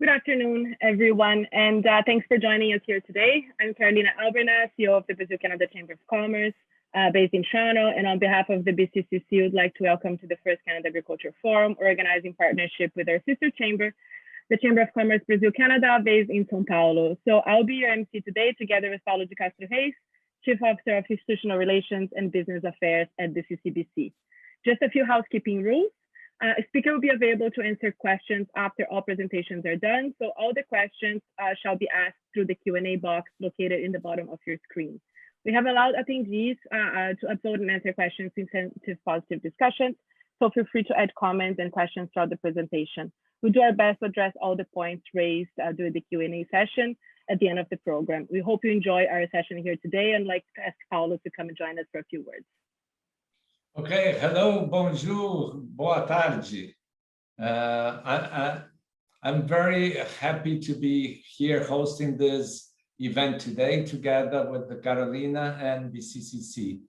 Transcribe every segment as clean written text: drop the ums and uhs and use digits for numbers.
Good afternoon, everyone, and thanks for joining us here today. I'm Carolina Alberna, CEO of the Brasil-Canadá Chamber of Commerce, based in Toronto, and on behalf of the BCCC, we'd like to welcome to the first Canada Agriculture Forum, organized in partnership with our sister chamber, the Chamber of Commerce Brasil-Canadá, based in São Paulo. So I'll be your MC today, together with Paulo de Castro-Reis, Chief Officer of Institutional Relations and Business Affairs at the Ccbc. Just a few housekeeping rules. A speaker will be available to answer questions after all presentations are done. So all the questions shall be asked through the Q&A box located in the bottom of your screen. We have allowed attendees to upload and answer questions in sensitive positive discussions. So feel free to add comments and questions throughout the presentation. We'll do our best to address all the points raised during the Q&A session at the end of the program. We hope you enjoy our session here today, and like to ask Paulo to come and join us for a few words. Okay, hello, bonjour, boa tarde. I'm very happy to be here hosting this event today together with the Carolina and BCCC.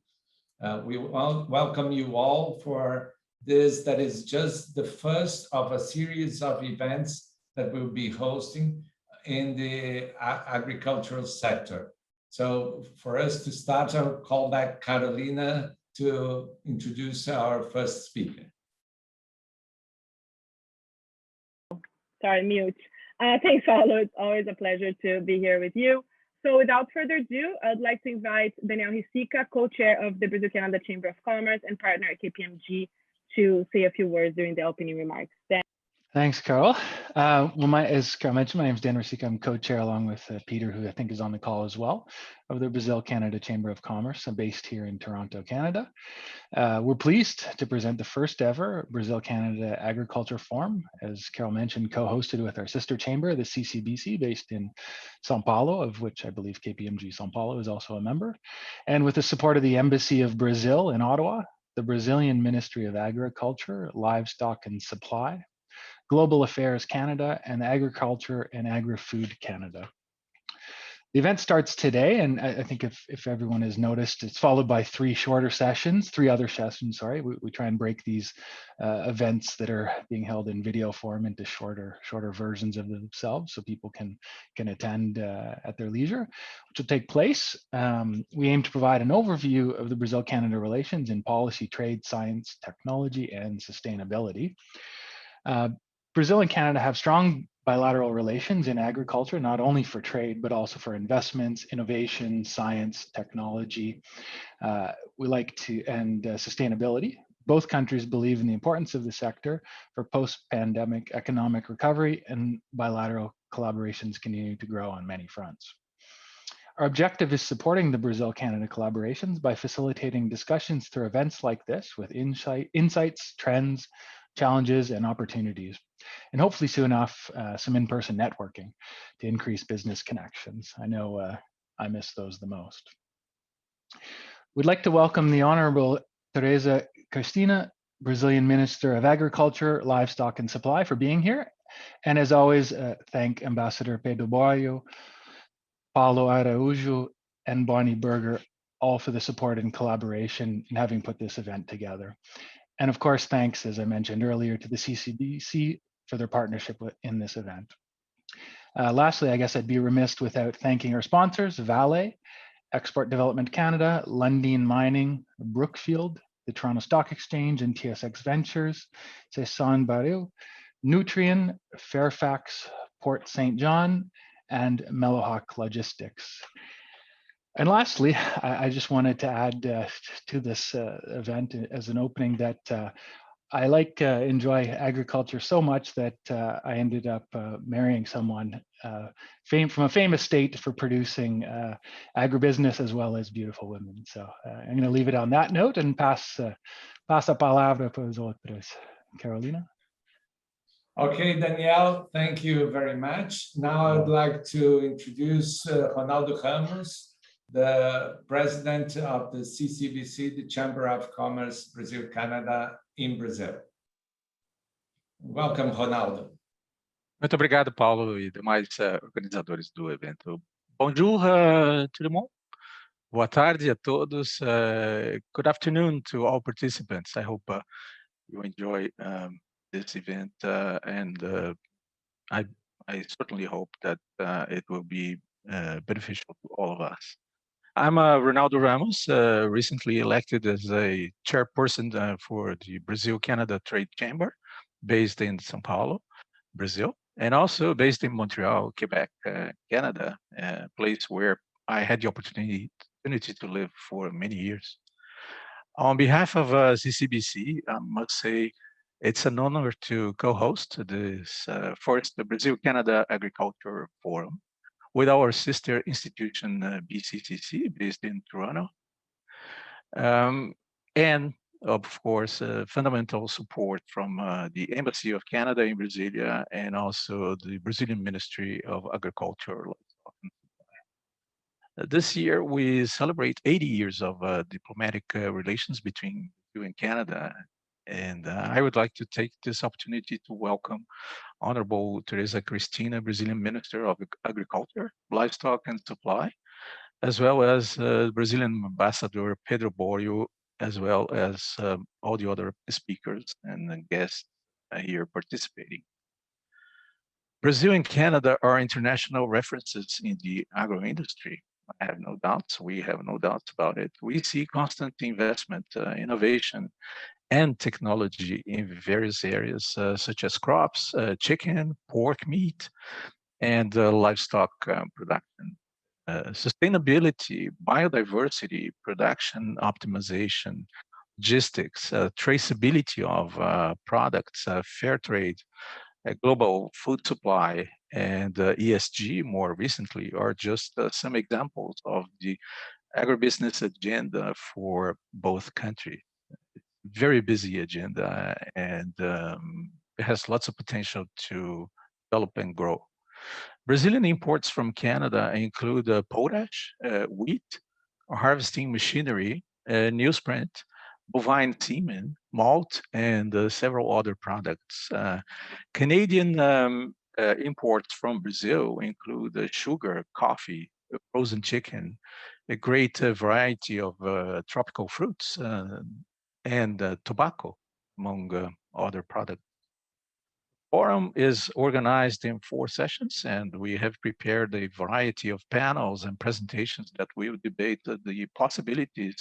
We welcome you all for this that is just the first of a series of events that we'll be hosting in the agricultural sector. So for us to start, I'll call back Carolina to introduce our first speaker. Sorry, mute. Thanks, Paulo. It's always a pleasure to be here with you. So without further ado, I'd like to invite Daniel Risica, co-chair of the Brasil-Canadá Chamber of Commerce and partner at KPMG, to say a few words during the opening remarks. Dan. Thanks, Carol. As Carol mentioned, my name is Dan Risica. I'm co-chair along with Pedro, who I think is on the call as well, of the Brasil-Canadá Chamber of Commerce. I'm based here in Toronto, Canada. We're pleased to present the first ever Brasil-Canadá Agriculture Forum, as Carol mentioned, co-hosted with our sister chamber, the Ccbc, based in São Paulo, of which I believe KPMG São Paulo is also a member, and with the support of the Embassy of Brazil in Ottawa, the Brazilian Ministry of Agriculture, Livestock and Supply, Global Affairs Canada, and Agriculture and Agri-Food Canada. The event starts today, and I think if everyone has noticed, it's followed by three other sessions, sorry. We try and break these events that are being held in video form into shorter versions of themselves so people can attend at their leisure, which will take place. We aim to provide an overview of the Brazil-Canada relations in policy, trade, science, technology, and sustainability. Brazil and Canada have strong bilateral relations in agriculture, not only for trade, but also for investments, innovation, science, technology, and sustainability. Both countries believe in the importance of the sector for post-pandemic economic recovery, and bilateral collaborations continue to grow on many fronts. Our objective is supporting the Brazil-Canada collaborations by facilitating discussions through events like this with insights, trends, challenges, and opportunities, and hopefully soon enough, some in-person networking to increase business connections. I know I miss those the most. We'd like to welcome the Honorable Tereza Cristina, Brazilian Minister of Agriculture, Livestock and Supply, for being here. And as always, thank Ambassador Pedro, Paulo, Araujo, and Bonny Berger, all for the support and collaboration in having put this event together. And of course, thanks, as I mentioned earlier, to the Ccbc for their partnership in this event. Lastly, I guess I'd be remiss without thanking our sponsors, Vale, Export Development Canada, Lundin Mining, Brookfield, the Toronto Stock Exchange and TSX Ventures, Cesson Baril, Nutrien, Fairfax, Port St. John, and Mellowhawk Logistics. And lastly, I just wanted to add to this event as an opening that I enjoy agriculture so much that I ended up marrying someone from a famous state for producing agribusiness as well as beautiful women. So I'm going to leave it on that note and pass a palabra para os outros. Carolina. Okay, Danielle, thank you very much. Now I'd like to introduce Ronaldo Helmers, the president of the Ccbc, the Chamber of Commerce Brasil-Canadá in Brazil. Welcome, Ronaldo. Muito obrigado, Paulo e demais organizadores do evento. Bonjour, tout le monde. Boa tarde a todos. Good afternoon to all participants. I hope you enjoy this event, and I certainly hope that it will be beneficial to all of us. I'm Ronaldo Ramos, recently elected as a chairperson for the Brazil-Canada Trade Chamber, based in São Paulo, Brazil, and also based in Montreal, Quebec, Canada, a place where I had the opportunity to live for many years. On behalf of Ccbc, I must say it's an honor to co-host this first Brazil-Canada Agriculture Forum with our sister institution, BCCC, based in Toronto. And of course, fundamental support from the Embassy of Canada in Brasilia and also the Brazilian Ministry of Agriculture. This year, we celebrate 80 years of diplomatic relations between Brazil and Canada. And I would like to take this opportunity to welcome Honorable Tereza Cristina, Brazilian Minister of Agriculture, Livestock and Supply, as well as Brazilian Ambassador Pedro Borjo, as well as all the other speakers and guests here participating. Brazil and Canada are international references in the agro-industry. I have no doubts. We have no doubts about it. We see constant investment, innovation, and technology in various areas, such as crops, chicken, pork meat, and livestock production. Sustainability, biodiversity, production optimization, logistics, traceability of products, fair trade, global food supply, and ESG more recently are just some examples of the agribusiness agenda for both countries. Very busy agenda, and it has lots of potential to develop and grow. Brazilian imports from Canada include potash, wheat, harvesting machinery, newsprint, bovine semen, malt, and several other products. Canadian imports from Brazil include sugar, coffee, frozen chicken, a great variety of tropical fruits, and tobacco, among other products. The forum is organized in 4 sessions, and we have prepared a variety of panels and presentations that will debate the possibilities,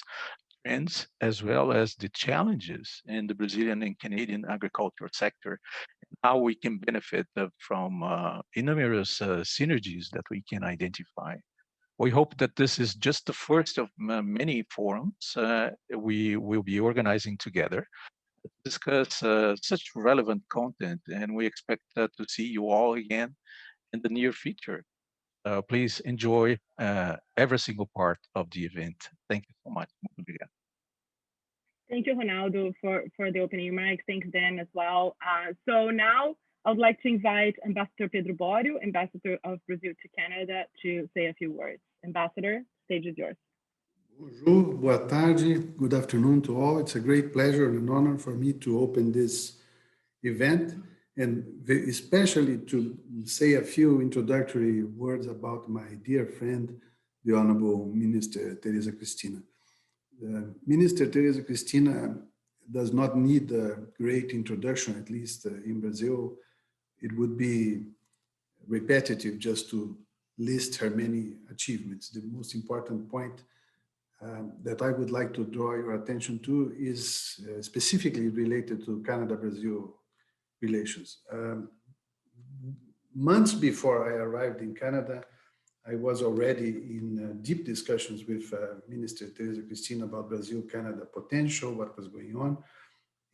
trends, as well as the challenges in the Brazilian and Canadian agriculture sector, and how we can benefit from numerous synergies that we can identify. We hope that this is just the first of many forums we will be organizing together to discuss such relevant content, and we expect to see you all again in the near future. Please enjoy every single part of the event. Thank you so much. Thank you, Ronaldo, for the opening remarks. Thanks, Dan, as well. So now I would like to invite Ambassador Pedro Borjo, Ambassador of Brazil to Canada, to say a few words. Ambassador, stage is yours. Bonjour, boa tarde, good afternoon to all. It's a great pleasure and an honor for me to open this event, and especially to say a few introductory words about my dear friend, the Honorable Minister Tereza Cristina. Minister Tereza Cristina does not need a great introduction, at least in Brazil. It would be repetitive just to list her many achievements. The most important point that I would like to draw your attention to is specifically related to Canada-Brazil relations. Months before I arrived in Canada, I was already in deep discussions with Minister Tereza Cristina about Brazil-Canada potential, what was going on.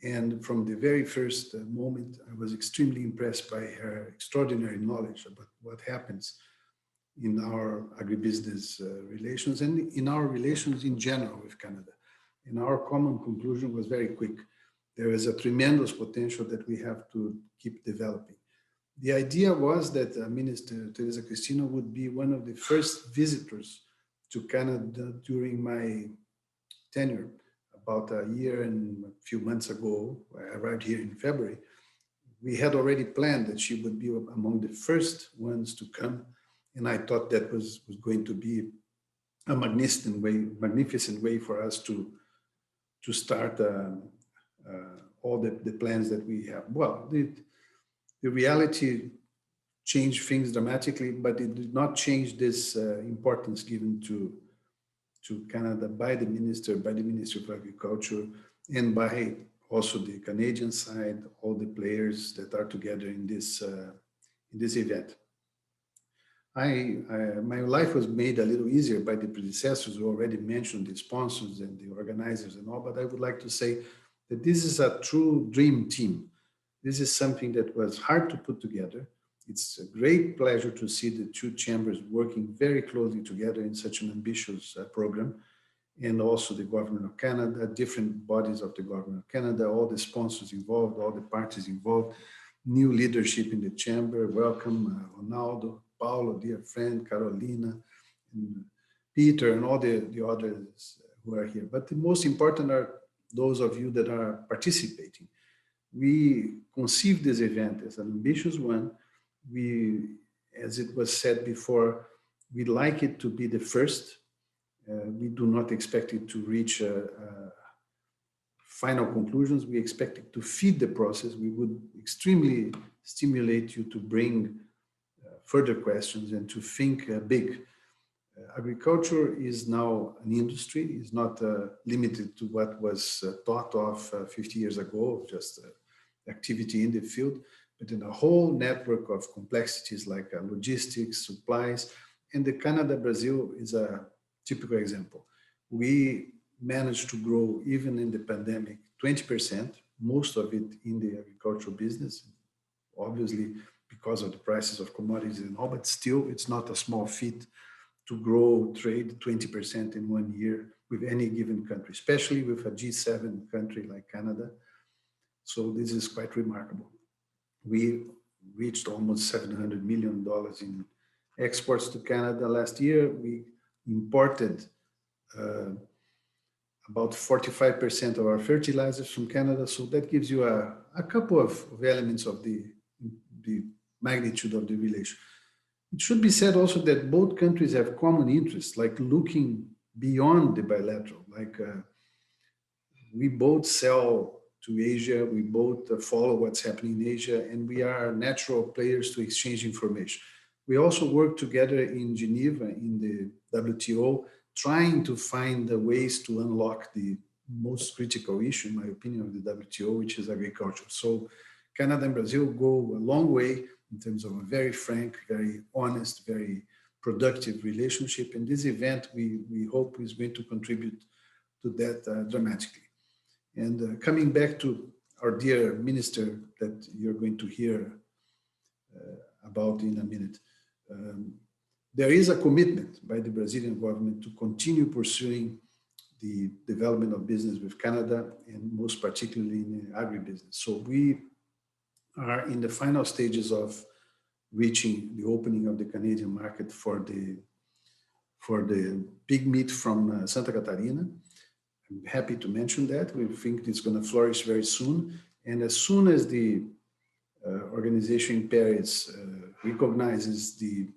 And from the very first moment, I was extremely impressed by her extraordinary knowledge about what happens in our agribusiness relations and in our relations in general with Canada. And our common conclusion was very quick. There is a tremendous potential that we have to keep developing. The idea was that Minister Tereza Cristina would be one of the first visitors to Canada during my tenure. About a year and a few months ago, I arrived here in February, we had already planned that she would be among the first ones to come. And I thought that was going to be a magnificent way for us to start all the plans that we have. Well, the reality change things dramatically, but it did not change this importance given to Canada by the Minister of Agriculture, and by also the Canadian side, all the players that are together in this event. My life was made a little easier by the predecessors who already mentioned the sponsors and the organizers and all, but I would like to say that this is a true dream team. This is something that was hard to put together. It's a great pleasure to see the two chambers working very closely together in such an ambitious program, and also the Government of Canada, different bodies of the Government of Canada, all the sponsors involved, all the parties involved, new leadership in the chamber. Welcome, Ronaldo, Paulo, dear friend, Carolina, and Peter, and all the others who are here. But the most important are those of you that are participating. We conceived this event as an ambitious one. We, as it was said before, we'd like it to be the first. We do not expect it to reach final conclusions. We expect it to feed the process. We would extremely stimulate you to bring further questions and to think big. Agriculture is now an industry. It's not limited to what was thought of 50 years ago, just activity in the field, but in a whole network of complexities like logistics, supplies, and the Canada-Brazil is a typical example. We managed to grow, even in the pandemic, 20%, most of it in the agricultural business, obviously because of the prices of commodities and all, but still it's not a small feat to grow trade 20% in 1 year with any given country, especially with a G7 country like Canada. So this is quite remarkable. We reached almost $700 million in exports to Canada last year. We imported about 45% of our fertilizers from Canada. So that gives you a couple of elements of the magnitude of the relation. It should be said also that both countries have common interests, like looking beyond the bilateral. Like we both sell to Asia, we both follow what's happening in Asia, and we are natural players to exchange information. We also work together in Geneva, in the WTO, trying to find ways to unlock the most critical issue, in my opinion, of the WTO, which is agriculture. So Canada and Brazil go a long way in terms of a very frank, very honest, very productive relationship. And this event, we hope, is going to contribute to that dramatically. And coming back to our dear minister that you're going to hear about in a minute, there is a commitment by the Brazilian government to continue pursuing the development of business with Canada, and most particularly in the agribusiness. So we are in the final stages of reaching the opening of the Canadian market for the pig meat from Santa Catarina. I'm happy to mention that. We think it's going to flourish very soon. And as soon as the organization in Paris recognizes the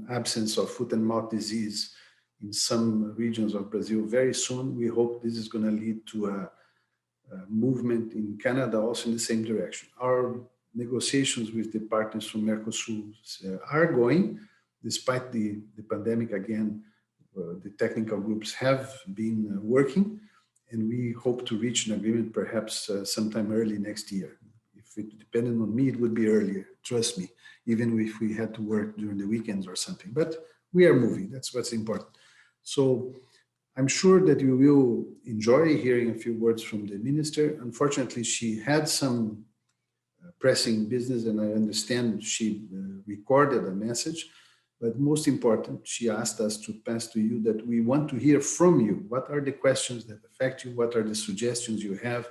absence of foot and mouth disease in some regions of Brazil very soon, we hope this is going to lead to a movement in Canada also in the same direction. Our negotiations with the partners from Mercosur are going, despite the pandemic. Again, the technical groups have been working, and we hope to reach an agreement perhaps sometime early next year. If it depended on me, it would be earlier, trust me, even if we had to work during the weekends or something. But we are moving, that's what's important. So I'm sure that you will enjoy hearing a few words from the minister. Unfortunately, she had some pressing business, and I understand she recorded a message. But most important, she asked us to pass to you that we want to hear from you. What are the questions that affect you? What are the suggestions you have?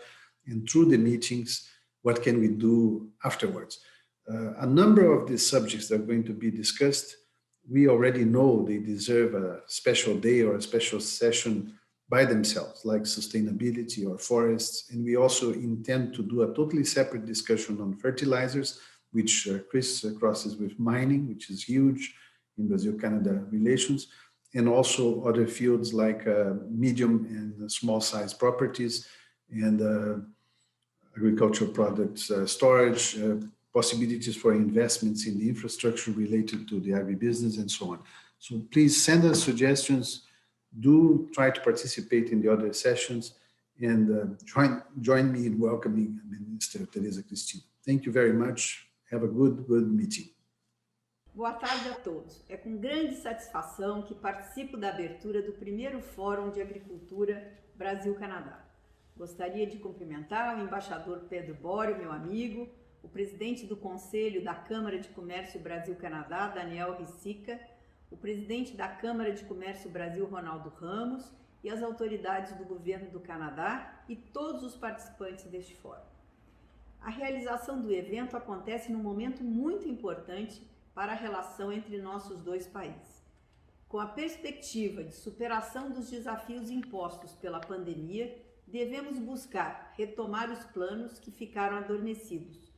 And through the meetings, what can we do afterwards? A number of these subjects that are going to be discussed, we already know they deserve a special day or a special session by themselves, like sustainability or forests. And we also intend to do a totally separate discussion on fertilizers, which Chris crosses with mining, which is huge in Brazil-Canada relations, and also other fields like medium and small size properties and agricultural products storage, possibilities for investments in the infrastructure related to the agribusiness and so on. So please send us suggestions. Do try to participate in the other sessions and join me in welcoming Minister Tereza Cristina. Thank you very much. Have a good meeting. Boa tarde a todos. É com grande satisfação que participo da abertura do primeiro Fórum de Agricultura Brasil-Canadá. Gostaria de cumprimentar o embaixador Pedro, meu amigo, o presidente do Conselho da Câmara de Comércio Brasil-Canadá, Daniel Ricica, o presidente da Câmara de Comércio Brasil, Ronaldo Ramos, e as autoridades do governo do Canadá e todos os participantes deste fórum. A realização do evento acontece num momento muito importante para a relação entre nossos dois países. Com a perspectiva de superação dos desafios impostos pela pandemia, devemos buscar retomar os planos que ficaram adormecidos,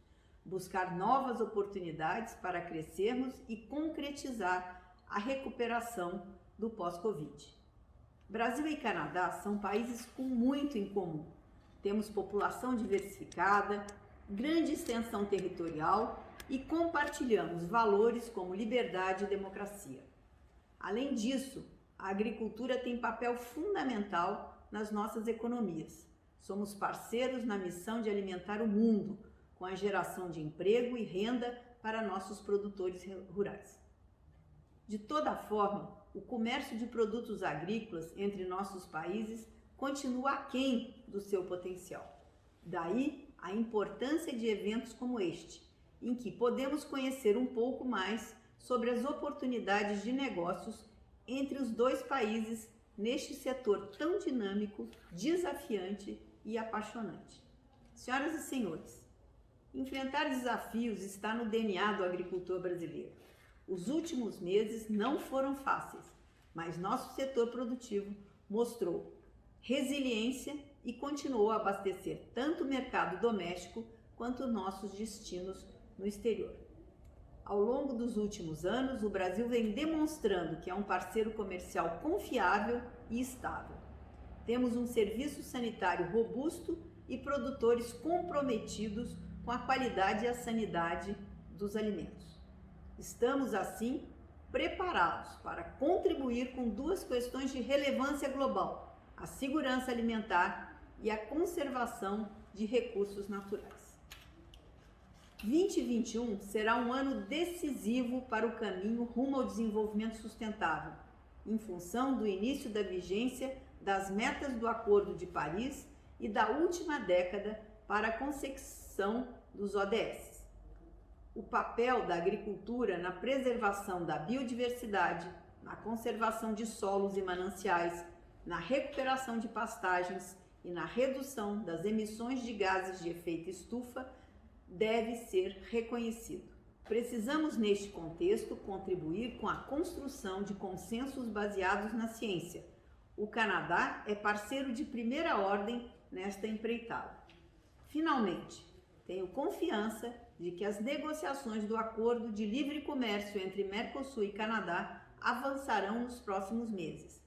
buscar novas oportunidades para crescermos e concretizar a recuperação do pós-Covid. Brasil e Canadá são países com muito em comum. Temos população diversificada, grande extensão territorial e compartilhamos valores como liberdade e democracia. Além disso, a agricultura tem papel fundamental nas nossas economias. Somos parceiros na missão de alimentar o mundo, com a geração de emprego e renda para nossos produtores rurais. De toda forma, o comércio de produtos agrícolas entre nossos países continua aquém do seu potencial. Daí a importância de eventos como este, em que podemos conhecer um pouco mais sobre as oportunidades de negócios entre os dois países neste setor tão dinâmico, desafiante e apaixonante. Senhoras e senhores, enfrentar desafios está no DNA do agricultor brasileiro. Os últimos meses não foram fáceis, mas nosso setor produtivo mostrou resiliência e continuou a abastecer tanto o mercado doméstico quanto nossos destinos no exterior. Ao longo dos últimos anos, o Brasil vem demonstrando que é um parceiro comercial confiável e estável. Temos um serviço sanitário robusto e produtores comprometidos com a qualidade e a sanidade dos alimentos. Estamos, assim, preparados para contribuir com duas questões de relevância global: a segurança alimentar e a conservação de recursos naturais. 2021 será um ano decisivo para o caminho rumo ao desenvolvimento sustentável, em função do início da vigência das metas do Acordo de Paris e da última década para a consecução dos ODS. O papel da agricultura na preservação da biodiversidade, na conservação de solos e mananciais, na recuperação de pastagens e na redução das emissões de gases de efeito estufa deve ser reconhecido. Precisamos, neste contexto, contribuir com a construção de consensos baseados na ciência. O Canadá é parceiro de primeira ordem nesta empreitada. Finalmente, tenho confiança de que as negociações do Acordo de Livre Comércio entre Mercosul e Canadá avançarão nos próximos meses.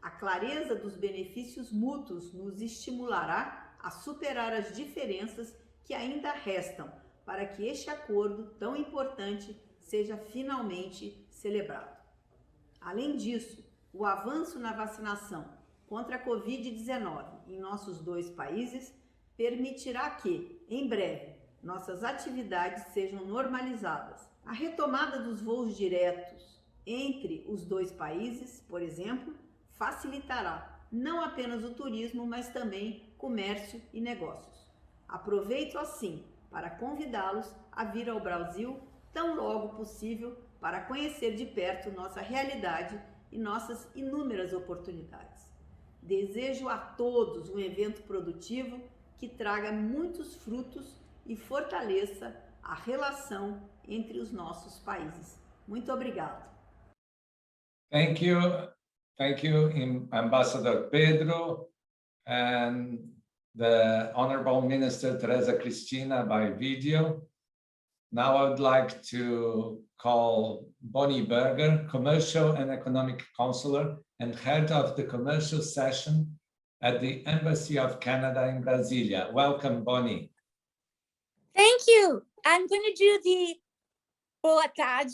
A clareza dos benefícios mútuos nos estimulará a superar as diferenças que ainda restam para que este acordo tão importante seja finalmente celebrado. Além disso, o avanço na vacinação contra a Covid-19 em nossos dois países permitirá que, em breve, nossas atividades sejam normalizadas. A retomada dos voos diretos entre os dois países, por exemplo, facilitará não apenas o turismo, mas também comércio e negócios. Aproveito assim para convidá-los a vir ao Brasil tão logo possível para conhecer de perto nossa realidade e nossas inúmeras oportunidades. Desejo a todos um evento produtivo que traga muitos frutos e fortaleça a relação entre os nossos países. Muito obrigado. Thank you, Ambassador Pedro, and the Honorable Minister Tereza Cristina by video. Now I would like to call Bonny Berger, Commercial and Economic Counsellor and Head of the Commercial Session at the Embassy of Canada in Brasilia. Welcome, Bonny. Thank you. I'm going to do the boa tarde,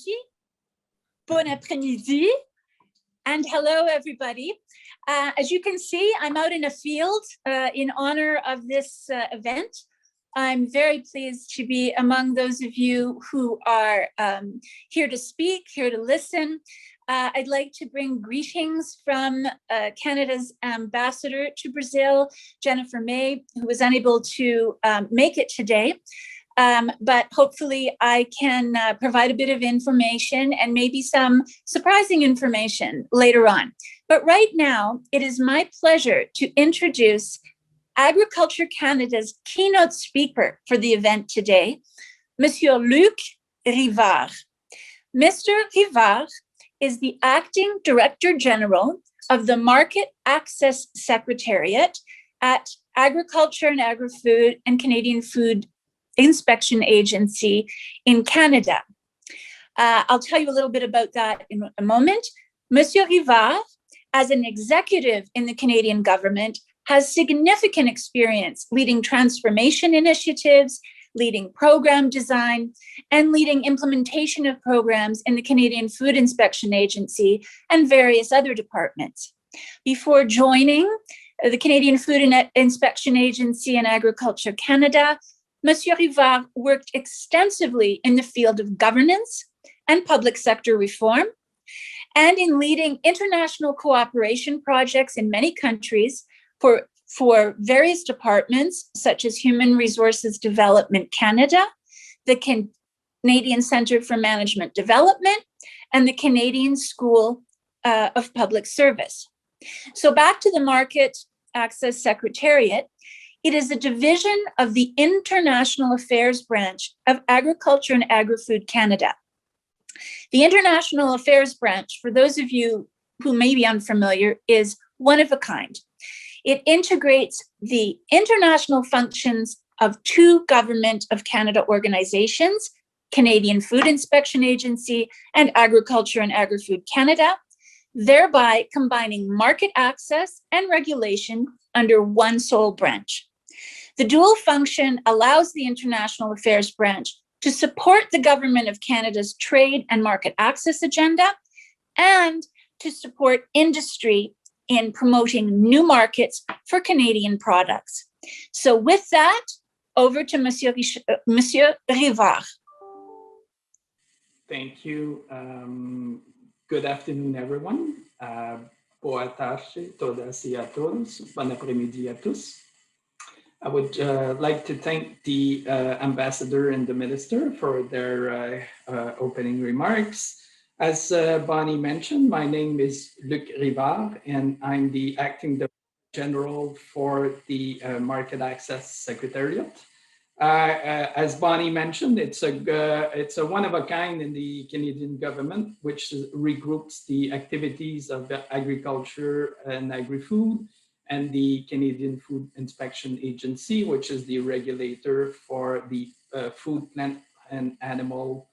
bon après-midi, and hello, everybody. As you can see, I'm out in a field in honor of this event. I'm very pleased to be among those of you who are here to speak, here to listen. I'd like to bring greetings from Canada's ambassador to Brazil, Jennifer May, who was unable to make it today. But hopefully I can provide a bit of information and maybe some surprising information later on. But right now, it is my pleasure to introduce Agriculture Canada's keynote speaker for the event today, Monsieur Luc Rivard. Mr. Rivard is the Acting Director General of the Market Access Secretariat at Agriculture and Agri-Food and Canadian Food Inspection Agency in Canada. I'll tell you a little bit about that in a moment. Monsieur Rivard, as an executive in the Canadian government, has significant experience leading transformation initiatives, leading program design, and leading implementation of programs in the Canadian Food Inspection Agency and various other departments. Before joining the Canadian Food Inspection Agency and Agriculture Canada, Monsieur Rivard worked extensively in the field of governance and public sector reform, and in leading international cooperation projects in many countries for various departments, such as Human Resources Development Canada, the Canadian Centre for Management Development, and the Canadian School of Public Service. So back to the Market Access Secretariat. It is a division of the International Affairs Branch of Agriculture and Agri-Food Canada. The International Affairs Branch, for those of you who may be unfamiliar, is one of a kind. It integrates the international functions of two Government of Canada organizations, Canadian Food Inspection Agency and Agriculture and Agri-Food Canada, thereby combining market access and regulation under one sole branch. The dual function allows the International Affairs Branch to support the Government of Canada's trade and market access agenda and to support industry in promoting new markets for Canadian products. So with that, over to Monsieur Rivard. Thank you. Good afternoon, everyone. Boa tarde, todas e a todos. Bon après-midi à tous. I would like to thank the ambassador and the minister for their opening remarks. As Bonny mentioned, my name is Luc Rivard, and I'm the Acting Director General for the Market Access Secretariat. As Bonny mentioned, it's a one-of-a-kind in the Canadian government, which regroups the activities of the agriculture and agri-food and the Canadian Food Inspection Agency, which is the regulator for the food, plant, and animal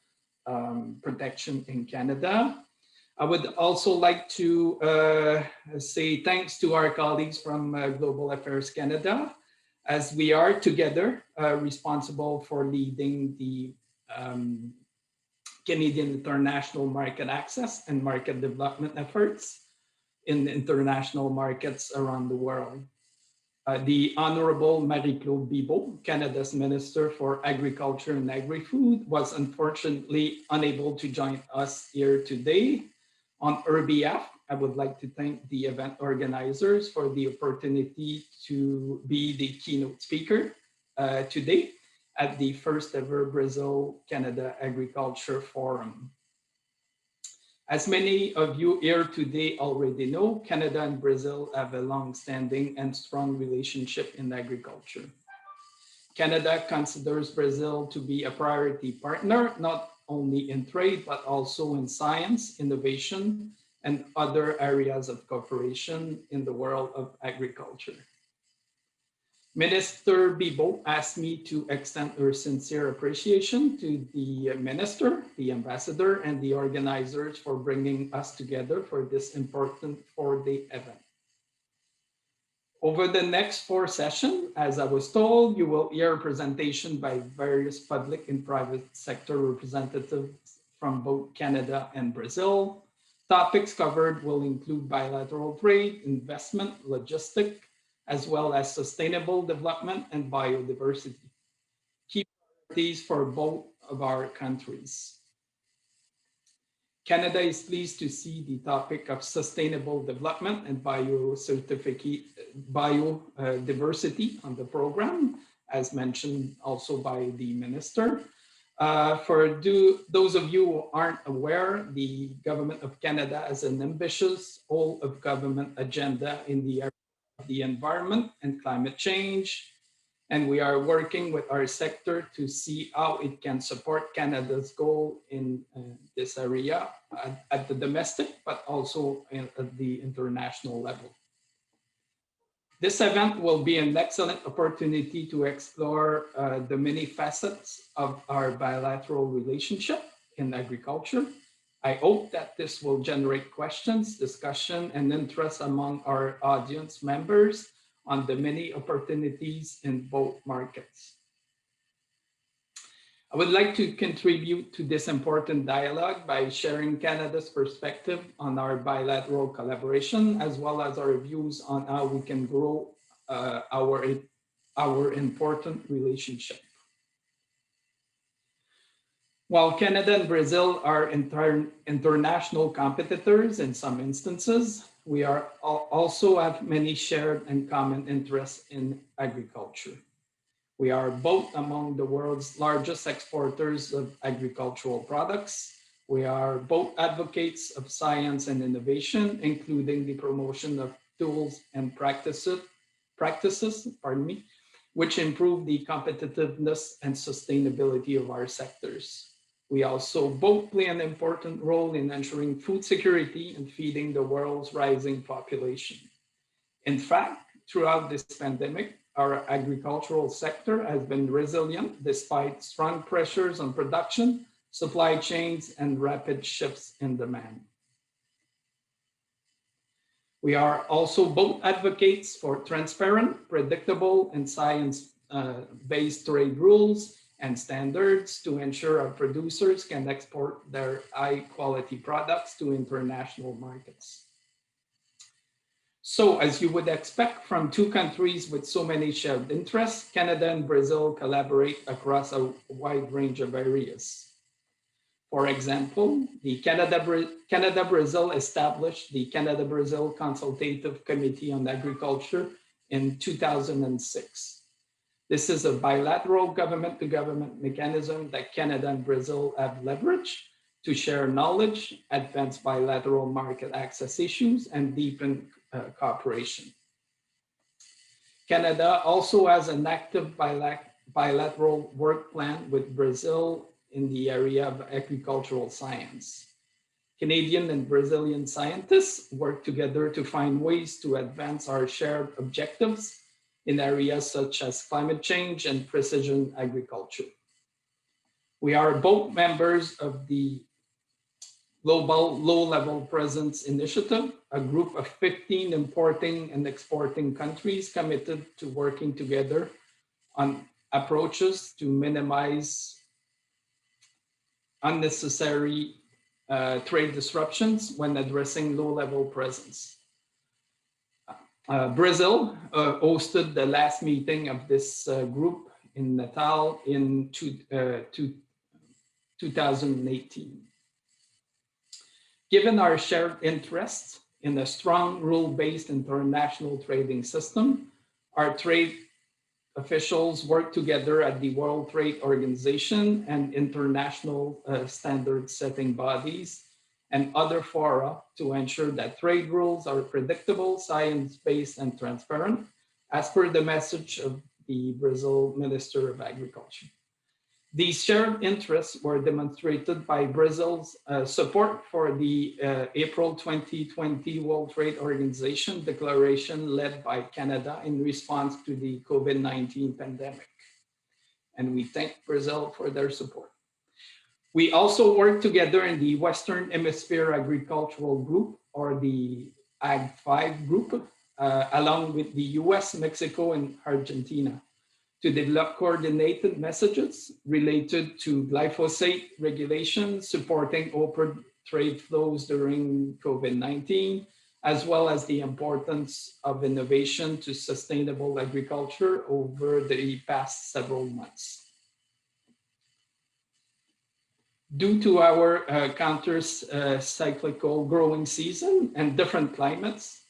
protection in Canada. I would also like to say thanks to our colleagues from Global Affairs Canada, as we are together responsible for leading the Canadian international market access and market development efforts in international markets around the world. The Honorable Marie-Claude Bibeau, Canada's Minister for Agriculture and Agri-Food, was unfortunately unable to join us here today. On her behalf, I would like to thank the event organizers for the opportunity to be the keynote speaker today at the first ever Brazil-Canada Agriculture Forum. As many of you here today already know, Canada and Brazil have a long-standing and strong relationship in agriculture. Canada considers Brazil to be a priority partner, not only in trade, but also in science, innovation, and other areas of cooperation in the world of agriculture. Minister Bibeau asked me to extend her sincere appreciation to the minister, the ambassador, and the organizers for bringing us together for this important four-day event. Over the next 4 sessions, as I was told, you will hear a presentation by various public and private sector representatives from both Canada and Brazil. Topics covered will include bilateral trade, investment, logistics, as well as sustainable development and biodiversity. Key priorities for both of our countries. Canada is pleased to see the topic of sustainable development and biodiversity on the program, as mentioned also by the minister. For those of you who aren't aware, the Government of Canada has an ambitious whole of government agenda in the area of the environment and climate change. And we are working with our sector to see how it can support Canada's goal in this area at the domestic, but also at the international level. This event will be an excellent opportunity to explore the many facets of our bilateral relationship in agriculture. I hope that this will generate questions, discussion, and interest among our audience members on the many opportunities in both markets. I would like to contribute to this important dialogue by sharing Canada's perspective on our bilateral collaboration, as well as our views on how we can grow our important relationship. While Canada and Brazil are international competitors in some instances, we also have many shared and common interests in agriculture. We are both among the world's largest exporters of agricultural products. We are both advocates of science and innovation, including the promotion of tools and practices, which improve the competitiveness and sustainability of our sectors. We also both play an important role in ensuring food security and feeding the world's rising population. In fact, throughout this pandemic, our agricultural sector has been resilient despite strong pressures on production, supply chains, and rapid shifts in demand. We are also both advocates for transparent, predictable, and science-based trade rules and standards to ensure our producers can export their high-quality products to international markets. So, as you would expect from two countries with so many shared interests, Canada and Brazil collaborate across a wide range of areas. For example, the Canada-Brazil established the Canada-Brazil Consultative Committee on Agriculture in 2006. This is a bilateral government-to-government mechanism that Canada and Brazil have leveraged to share knowledge, advance bilateral market access issues, and deepen cooperation. Canada also has an active bilateral work plan with Brazil in the area of agricultural science. Canadian and Brazilian scientists work together to find ways to advance our shared objectives in areas such as climate change and precision agriculture. We are both members of the Global Low-Level Presence Initiative, a group of 15 importing and exporting countries committed to working together on approaches to minimize unnecessary trade disruptions when addressing low-level presence. Brazil hosted the last meeting of this group in Natal in 2018. Given our shared interests in a strong rule-based international trading system, our trade officials work together at the World Trade Organization and international standard-setting bodies and other fora to ensure that trade rules are predictable, science-based, and transparent, as per the message of the Brazil Minister of Agriculture. These shared interests were demonstrated by Brazil's support for the April 2020 World Trade Organization declaration led by Canada in response to the COVID-19 pandemic. And we thank Brazil for their support. We also work together in the Western Hemisphere Agricultural Group, or the Ag5 group, along with the US, Mexico, and Argentina, to develop coordinated messages related to glyphosate regulation, supporting open trade flows during COVID-19, as well as the importance of innovation to sustainable agriculture over the past several months. Due to our counter-cyclical growing season and different climates,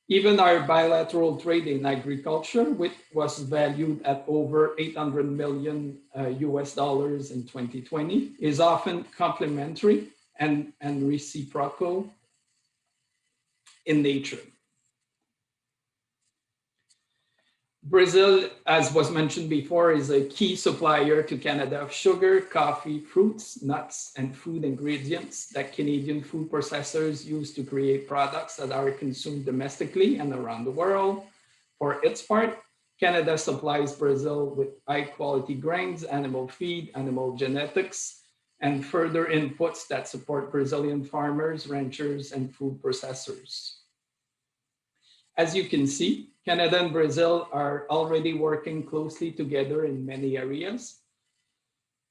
even our bilateral trade in agriculture, which was valued at over $800 million US dollars in 2020, is often complementary and reciprocal in nature. Brazil, as was mentioned before, is a key supplier to Canada of sugar, coffee, fruits, nuts, and food ingredients that Canadian food processors use to create products that are consumed domestically and around the world. For its part, Canada supplies Brazil with high-quality grains, animal feed, animal genetics, and further inputs that support Brazilian farmers, ranchers, and food processors. As you can see, Canada and Brazil are already working closely together in many areas.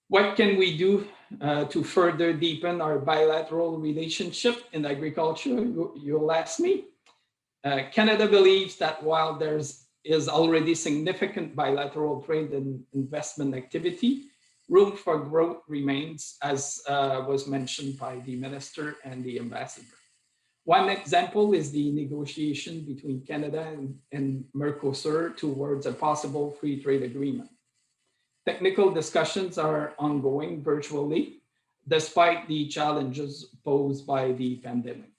What can we do to further deepen our bilateral relationship in agriculture, you'll ask me? Canada believes that while there is already significant bilateral trade and investment activity, room for growth remains, as was mentioned by the Minister and the Ambassador. One example is the negotiation between Canada and Mercosur towards a possible free trade agreement. Technical discussions are ongoing virtually, despite the challenges posed by the pandemic.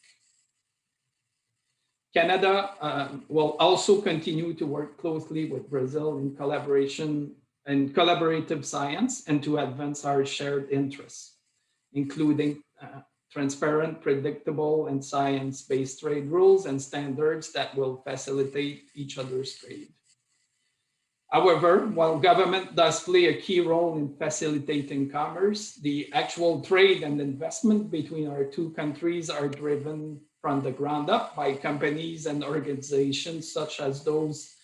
Canada will also continue to work closely with Brazil in collaboration and collaborative science and to advance our shared interests, including transparent, predictable, and science-based trade rules and standards that will facilitate each other's trade. However, while government does play a key role in facilitating commerce, the actual trade and investment between our two countries are driven from the ground up by companies and organizations such as those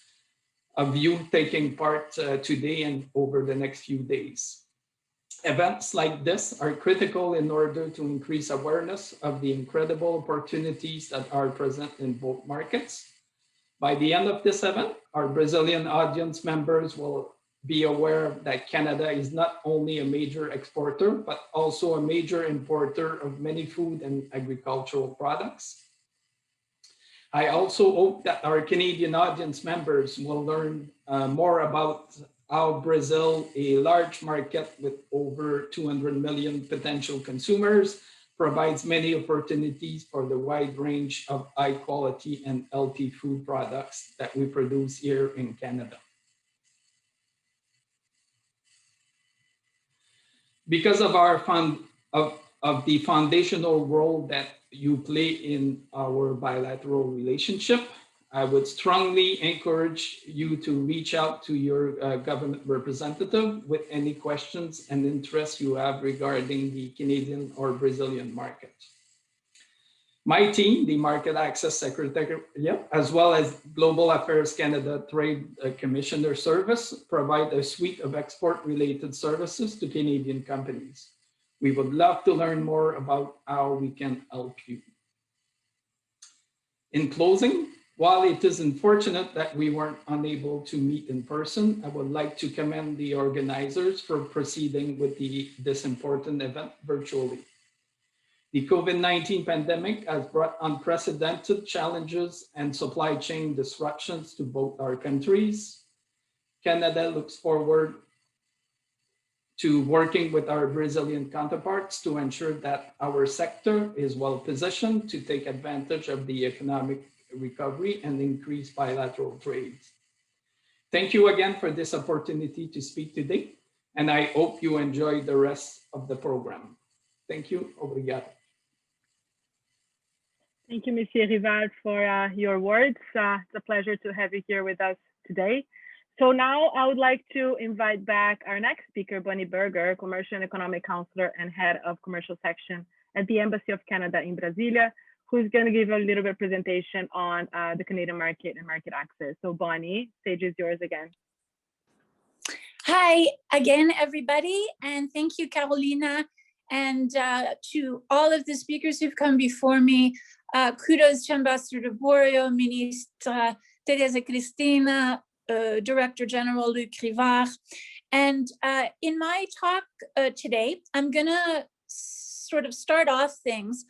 of you taking part today and over the next few days. Events like this are critical in order to increase awareness of the incredible opportunities that are present in both markets. By the end of this event, our Brazilian audience members will be aware that Canada is not only a major exporter, but also a major importer of many food and agricultural products. I also hope that our Canadian audience members will learn more about how Brazil, a large market with over 200 million potential consumers, provides many opportunities for the wide range of high quality and healthy food products that we produce here in Canada. Because of our of the foundational role that you play in our bilateral relationship, I would strongly encourage you to reach out to your government representative with any questions and interests you have regarding the Canadian or Brazilian market. My team, the Market Access Secretariat, as well as Global Affairs Canada Trade Commissioner Service, provide a suite of export-related services to Canadian companies. We would love to learn more about how we can help you. In closing, while it is unfortunate that we weren't unable to meet in person, I would like to commend the organizers for proceeding with this important event virtually. The COVID-19 pandemic has brought unprecedented challenges and supply chain disruptions to both our countries. Canada looks forward to working with our Brazilian counterparts to ensure that our sector is well positioned to take advantage of the economic recovery and increase bilateral trade. Thank you again for this opportunity to speak today, and I hope you enjoy the rest of the program. Thank you. Obrigado. Thank you, Monsieur Rival, for your words. It's a pleasure to have you here with us today. So now I would like to invite back our next speaker, Bonny Berger, Commercial and Economic Counselor and Head of Commercial Section at the Embassy of Canada in Brasilia, who's going to give a little bit of presentation on the Canadian market and market access. So Bonny, stage is yours again. Hi again, everybody, and thank you, Carolina, and to all of the speakers who've come before me. Kudos to Ambassador Borjo, Ministra Tereza, Cristina, Director General Luc Rivard. And in my talk today, I'm gonna sort of start off things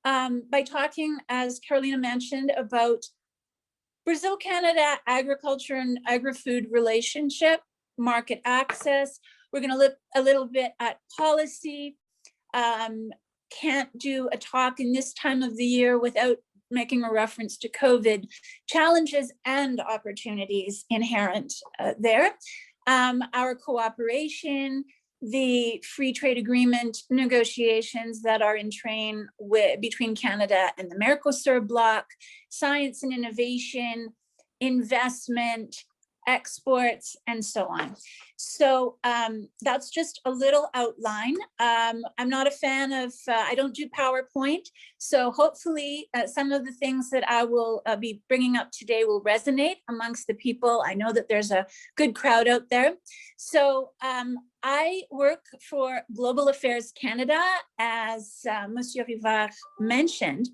by talking, as Carolina mentioned, about Brazil-Canada agriculture and agri-food relationship, market access. We're going to look a little bit at policy. Can't do a talk in this time of the year without making a reference to COVID, challenges and opportunities inherent there. Our cooperation, the free trade agreement negotiations that are in train between Canada and the Mercosur bloc, science and innovation, investment, exports, and so on. So that's just a little outline. I'm not a fan of, I don't do PowerPoint. So hopefully some of the things that I will be bringing up today will resonate amongst the people. I know that there's a good crowd out there. So I work for Global Affairs Canada, as Monsieur Rivard mentioned.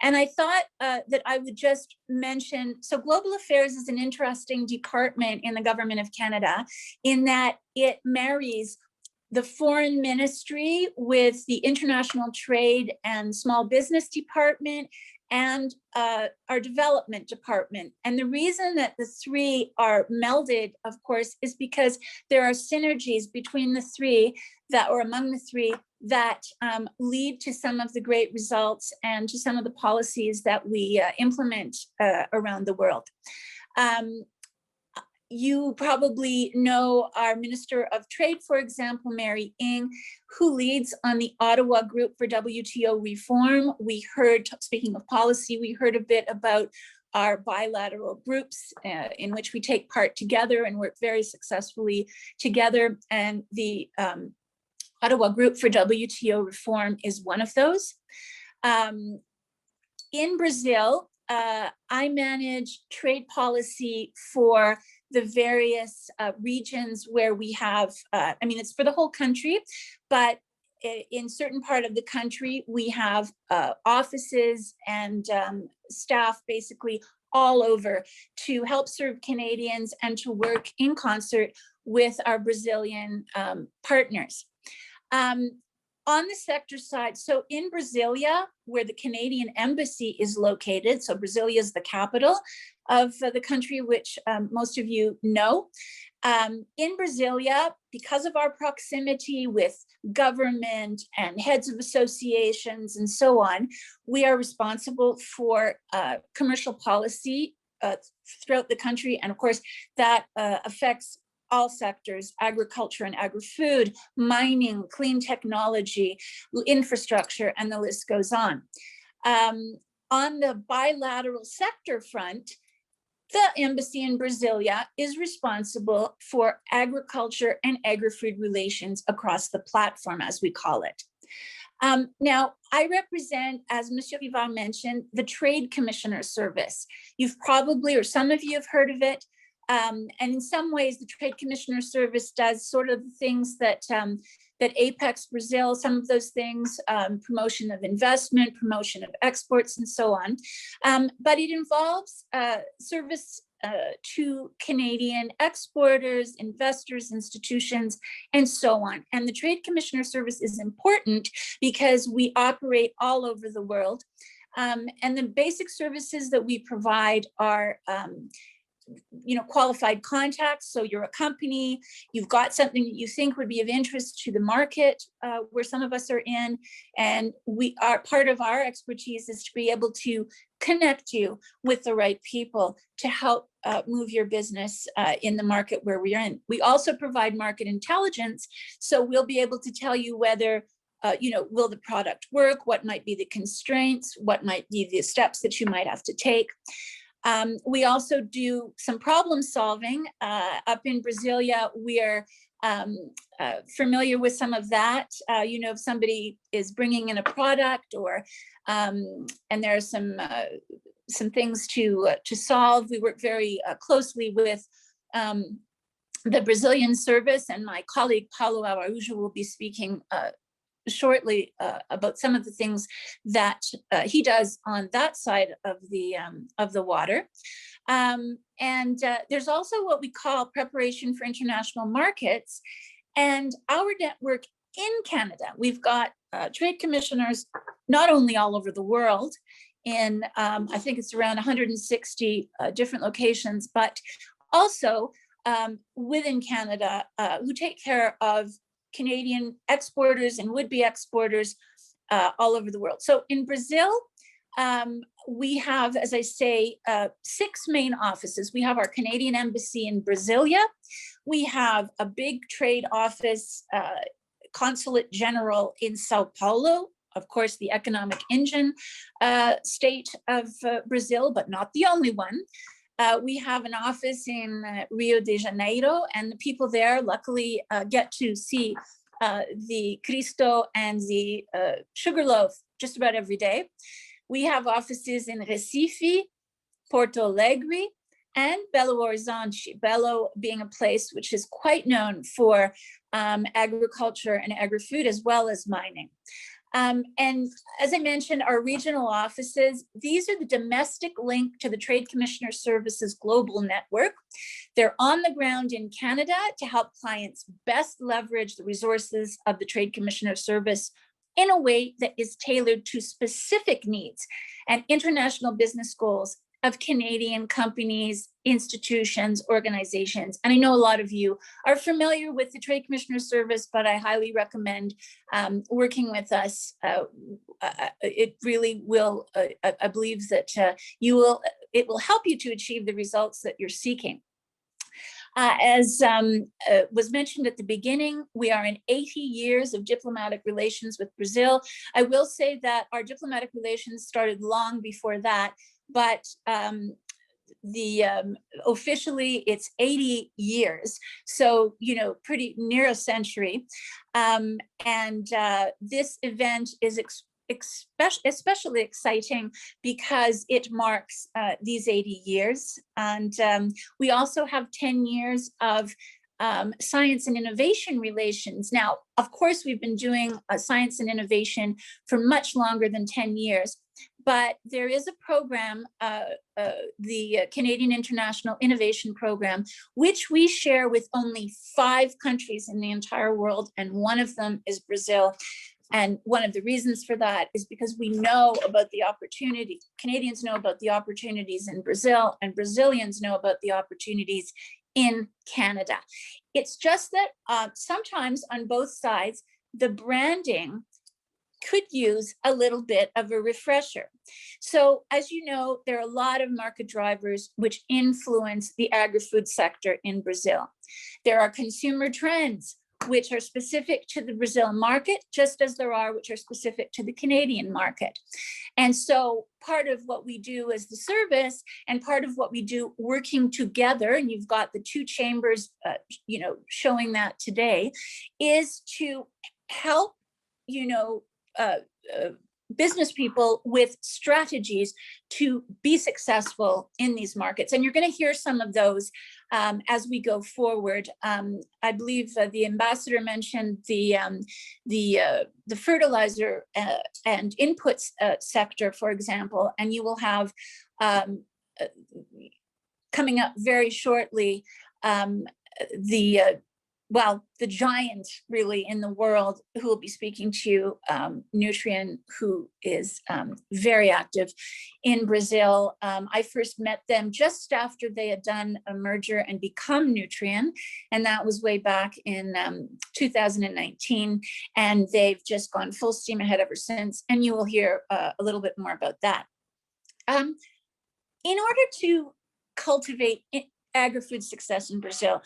And I thought that I would just mention, so Global Affairs is an interesting department in the Government of Canada in that it marries the Foreign Ministry with the International Trade and Small Business Department and our Development Department. And the reason that the three are melded, of course, is because there are synergies between the three that, or among the three, that lead to some of the great results and to some of the policies that we implement around the world. You probably know our Minister of Trade, for example, Mary Ng, who leads on the Ottawa group for WTO reform. We heard, speaking of policy, we heard a bit about our bilateral groups in which we take part together and work very successfully together. And the Ottawa group for WTO reform is one of those. In Brazil, I manage trade policy for the various regions where we have, I mean, it's for the whole country, but in certain part of the country, we have offices and staff basically all over to help serve Canadians and to work in concert with our Brazilian partners. On the sector side, so in Brasilia, where the Canadian embassy is located, so Brasilia is the capital of the country, which most of you know. In Brasilia, because of our proximity with government and heads of associations and so on, we are responsible for commercial policy throughout the country. And of course, that affects all sectors: agriculture and agri-food, mining, clean technology, infrastructure, and the list goes on. On the bilateral sector front, the embassy in Brasilia is responsible for agriculture and agri-food relations across the platform, as we call it. Now, I represent, as Monsieur Rivard mentioned, the Trade Commissioner Service. You've probably, or some of you have heard of it. And in some ways, the Trade Commissioner Service does sort of things that that Apex Brazil, some of those things, promotion of investment, promotion of exports, and so on. But it involves service to Canadian exporters, investors, institutions, and so on. And the Trade Commissioner Service is important because we operate all over the world. And the basic services that we provide are qualified contacts. So you're a company, you've got something that you think would be of interest to the market where some of us are in, and we are, part of our expertise is to be able to connect you with the right people to help move your business in the market where we are in. We also provide market intelligence, so we'll be able to tell you whether will the product work, what might be the constraints, what might be the steps that you might have to take. We also do some problem solving. Up in Brasilia, we are familiar with some of that. You know, if somebody is bringing in a product, or and there are some things to solve. We work very closely with the Brazilian service, and my colleague Paulo Araujo will be speaking shortly about some of the things that he does on that side of the water. And there's also what we call preparation for international markets, and our network in Canada. We've got trade commissioners not only all over the world, in I think it's around 160 different locations, but also within Canada, who take care of Canadian exporters and would-be exporters all over the world. So in Brazil, we have, as I say, 6 main offices. We have our Canadian embassy in Brasilia. We have a big trade office, consulate general in Sao Paulo, of course, the economic engine state of Brazil, but not the only one. We have an office in Rio de Janeiro, and the people there luckily get to see the Cristo and the Sugarloaf just about every day. We have offices in Recife, Porto Alegre, and Belo Horizonte, Belo being a place which is quite known for agriculture and agri-food, as well as mining. And as I mentioned, our regional offices, these are the domestic link to the Trade Commissioner Services global network. They're on the ground in Canada to help clients best leverage the resources of the Trade Commissioner Service in a way that is tailored to specific needs and international business goals of Canadian companies, institutions, organizations. And I know a lot of you are familiar with the Trade Commissioner Service, but I highly recommend working with us. It really will, I believe that it will help you to achieve the results that you're seeking. As was mentioned at the beginning, we are in 80 years of diplomatic relations with Brazil. I will say that our diplomatic relations started long before that, but officially it's 80 years, so pretty near a century. And this event is especially exciting because it marks these 80 years, and we also have 10 years of science and innovation relations. Now, of course, we've been doing science and innovation for much longer than 10 years, but there is a program, the Canadian International Innovation Program, which we share with only 5 countries in the entire world, and one of them is Brazil. And one of the reasons for that is because we know about the opportunity. Canadians know about the opportunities in Brazil, and Brazilians know about the opportunities in Canada. It's just that sometimes on both sides, the branding could use a little bit of a refresher. So as you know, there are a lot of market drivers which influence the agri-food sector in Brazil. There are consumer trends which are specific to the Brazil market, just as there are which are specific to the Canadian market. And so part of what we do as the service, and part of what we do working together, and you've got the 2 chambers showing that today, is to help business people with strategies to be successful in these markets. And you're going to hear some of those as we go forward. I believe the ambassador mentioned the fertilizer and inputs sector, for example, and you will have coming up very shortly the giant really in the world who will be speaking to you, Nutrien, who is very active in Brazil. I first met them just after they had done a merger and become Nutrien, and that was way back in 2019, and they've just gone full steam ahead ever since, and you will hear a little bit more about that. In order to cultivate agri-food success in Brazil,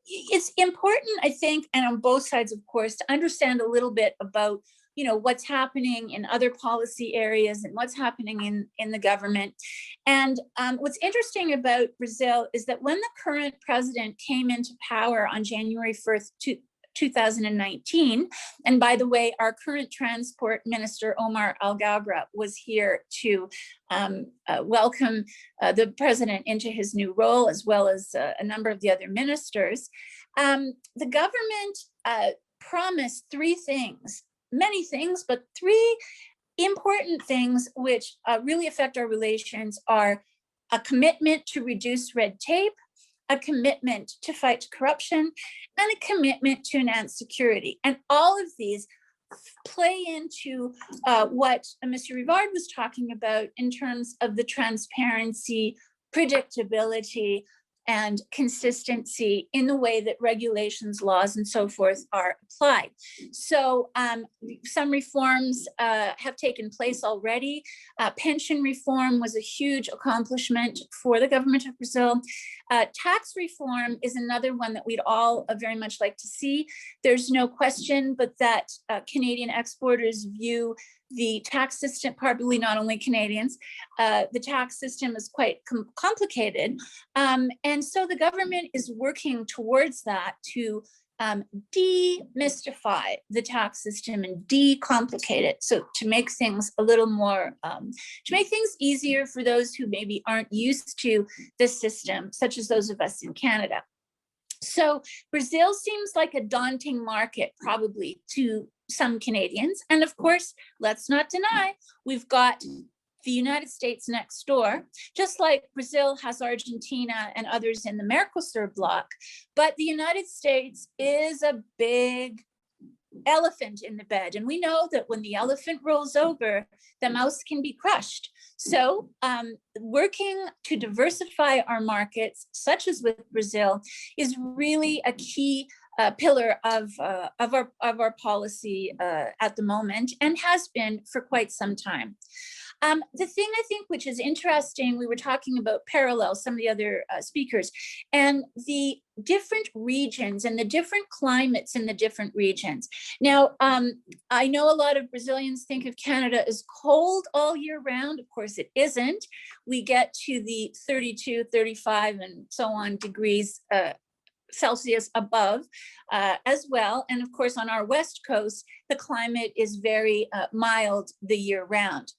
it's important, I think, and on both sides, of course, to understand a little bit about what's happening in other policy areas and what's happening in the government. And what's interesting about Brazil is that when the current president came into power on January 1st, 2019, and by the way, our current transport minister, Omar Algagra, was here to welcome the president into his new role, as well as a number of the other ministers. The government promised three things, many things, but three important things which really affect our relations are a commitment to reduce red tape, a commitment to fight corruption, and a commitment to enhance security. And all of these play into what Mr. Rivard was talking about in terms of the transparency, predictability, and consistency in the way that regulations, laws, and so forth are applied. So some reforms have taken place already. Pension reform was a huge accomplishment for the government of Brazil. Tax reform is another one that we'd all very much like to see. There's no question but that Canadian exporters view the tax system, probably not only Canadians, the tax system is quite complicated. And so the government is working towards that to demystify the tax system and decomplicate it. So to make things a little more, to make things easier for those who maybe aren't used to the system, such as those of us in Canada. So Brazil seems like a daunting market, probably to some Canadians. And of course, let's not deny, we've got the United States next door, just like Brazil has Argentina and others in the Mercosur bloc. But the United States is a big elephant in the bed. And we know that when the elephant rolls over, the mouse can be crushed. So working to diversify our markets, such as with Brazil, is really a key pillar of our policy at the moment, and has been for quite some time. The thing I think which is interesting, we were talking about parallels, some of the other speakers, and the different regions and the different climates in the different regions. Now, I know a lot of Brazilians think of Canada as cold all year round. Of course, it isn't. We get to the 32, 35, and so on degrees Celsius above as well. And of course, on our West Coast, the climate is very mild the year round.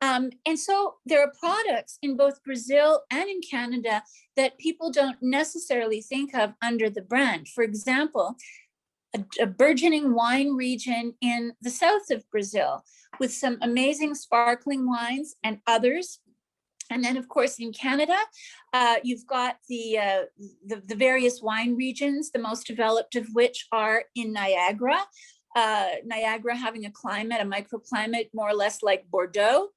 And so there are products in both Brazil and in Canada that people don't necessarily think of under the brand. For example, a burgeoning wine region in the south of Brazil with some amazing sparkling wines and others. And then, of course, in Canada, you've got the various wine regions, the most developed of which are in Niagara. Niagara having a climate, a microclimate, more or less like Bordeaux.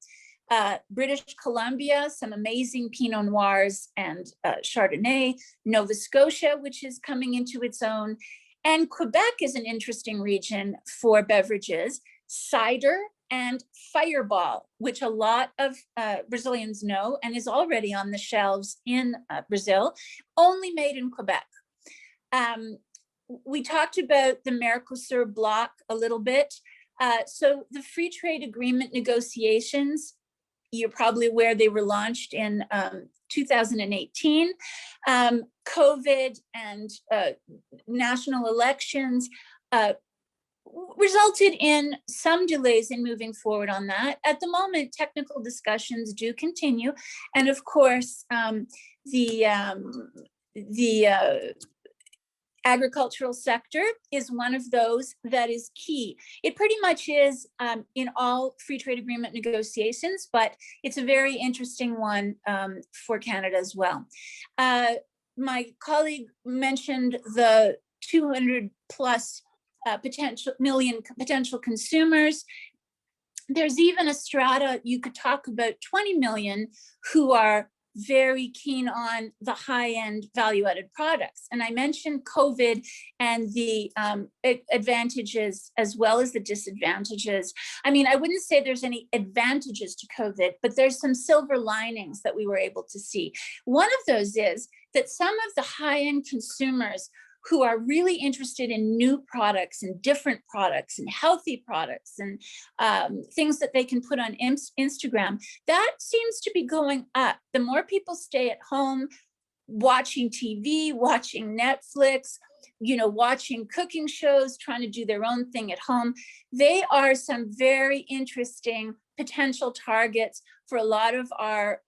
British Columbia, some amazing Pinot Noirs and Chardonnay. Nova Scotia, which is coming into its own. And Quebec is an interesting region for beverages. Cider and Fireball, which a lot of Brazilians know and is already on the shelves in Brazil, only made in Quebec. We talked about the Mercosur bloc a little bit. So the free trade agreement negotiations, you're probably aware they were launched in 2018. COVID and national elections resulted in some delays in moving forward on that. At the moment, technical discussions do continue. And of course, the agricultural sector is one of those that is key. It pretty much is in all free trade agreement negotiations, but it's a very interesting one for Canada as well. My colleague mentioned the 200 plus million potential consumers. There's even a strata, you could talk about 20 million who are very keen on the high-end value-added products. And I mentioned COVID and the advantages as well as the disadvantages. I mean, I wouldn't say there's any advantages to COVID, but there's some silver linings that we were able to see. One of those is that some of the high-end consumers who are really interested in new products and different products and healthy products and things that they can put on Instagram, that seems to be going up. The more people stay at home, watching TV, watching Netflix, watching cooking shows, trying to do their own thing at home, they are some very interesting potential targets for a lot of our